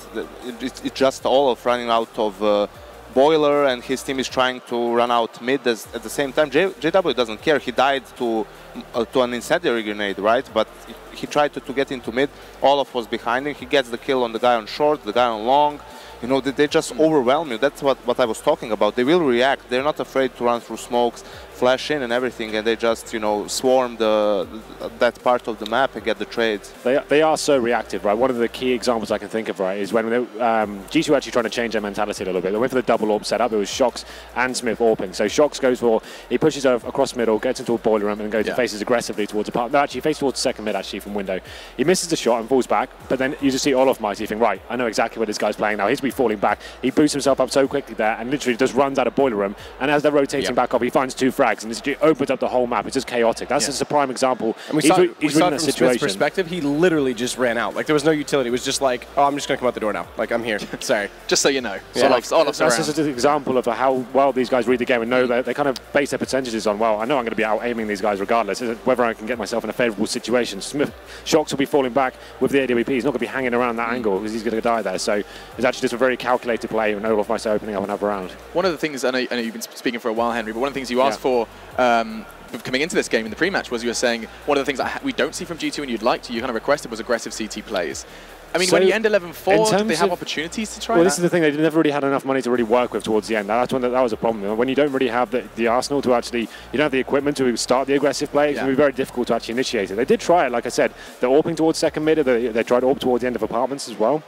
It's just all of running out of Boiler, and his team is trying to run out mid at the same time. JW doesn't care. He died to an incendiary grenade, right? But he tried to get into mid. Olaf was behind him. He gets the kill on the guy on short, the guy on long. You know, they just overwhelm you. That's what I was talking about. They will react. They're not afraid to run through smokes, flash in and everything, and they just, you know, swarm that part of the map and get the trades. They are so reactive, right? One of the key examples I can think of, right, is when G2 actually trying to change their mentality a little bit. They went for the double AWP setup. It was Shox and Smith AWPing. So Shox goes for, he pushes across middle, gets into a boiler room and goes and faces aggressively towards a part. No, actually, he faces towards the second mid, actually, from window. He misses the shot and falls back, but then you just see Olaf Mighty, you think, right, I know exactly where this guy's playing now. He's falling back. He boosts himself up so quickly there and literally just runs out of boiler room. And as they're rotating back up, he finds 2 frags. frags, and it opens up the whole map. It's just chaotic. That's just a prime example. And we saw it from Smith's perspective. He literally just ran out. Like, there was no utility. It was just like, oh, I'm just going to come out the door now. Like, I'm here. Sorry. Just so you know. Yeah. That's just an example of how well these guys read the game and know that they kind of base their percentages on, well, I know I'm going to be out-aiming these guys regardless, whether I can get myself in a favourable situation. Shox will be falling back with the AWP. He's not going to be hanging around that angle because he's going to die there. So it's actually just a very calculated play and Olaf Meister opening up another round. One of the things, I know you've been speaking for a while, Henry, but one of the things you asked for coming into this game in the pre-match was you were saying one of the things that we don't see from G2 and you'd like to, you kind of requested was aggressive CT plays. I mean, when you end 11-4, did they have opportunities to try that? Well, this is the thing. They never really had enough money to really work with towards the end. That's when that was a problem. When you don't really have the arsenal to actually, you don't have the equipment to start the aggressive play, it can be very difficult to actually initiate it. They did try it, like I said. They're AWPing towards second mid. They tried AWP towards the end of apartments as well.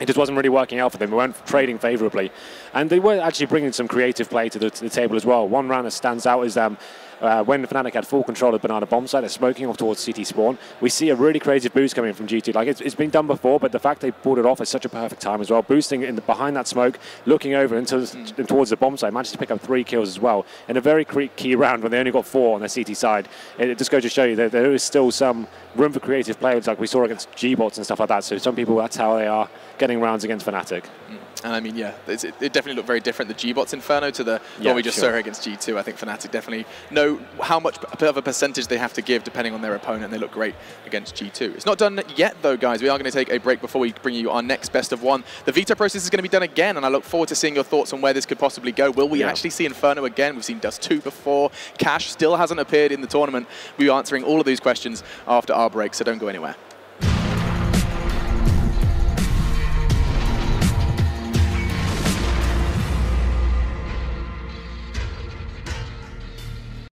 It just wasn't really working out for them. They weren't trading favourably. And they were actually bringing some creative play to the table as well. One round that stands out is when Fnatic had full control of Banana Bomb site, they're smoking off towards CT spawn. We see a really creative boost coming from G2. Like, it's been done before, but the fact they pulled it off is such a perfect time as well. Boosting behind that smoke, looking over towards the bomb site, managed to pick up 3 kills as well. In a very key round when they only got 4 on their CT side. It just goes to show you that there is still some room for creative players, like we saw against G-bots and stuff like that. So some people, that's how they are getting rounds against Fnatic. And I mean, yeah, it definitely looked very different, the G-bots Inferno to the one we just saw against G2. I think Fnatic definitely know how much of a percentage they have to give depending on their opponent, and they look great against G2. It's not done yet, though, guys. We are going to take a break before we bring you our next best of 1. The veto process is going to be done again, and I look forward to seeing your thoughts on where this could possibly go. Will we actually see Inferno again? We've seen Dust 2 before. Cash still hasn't appeared in the tournament. We'll be answering all of these questions after our break, so don't go anywhere.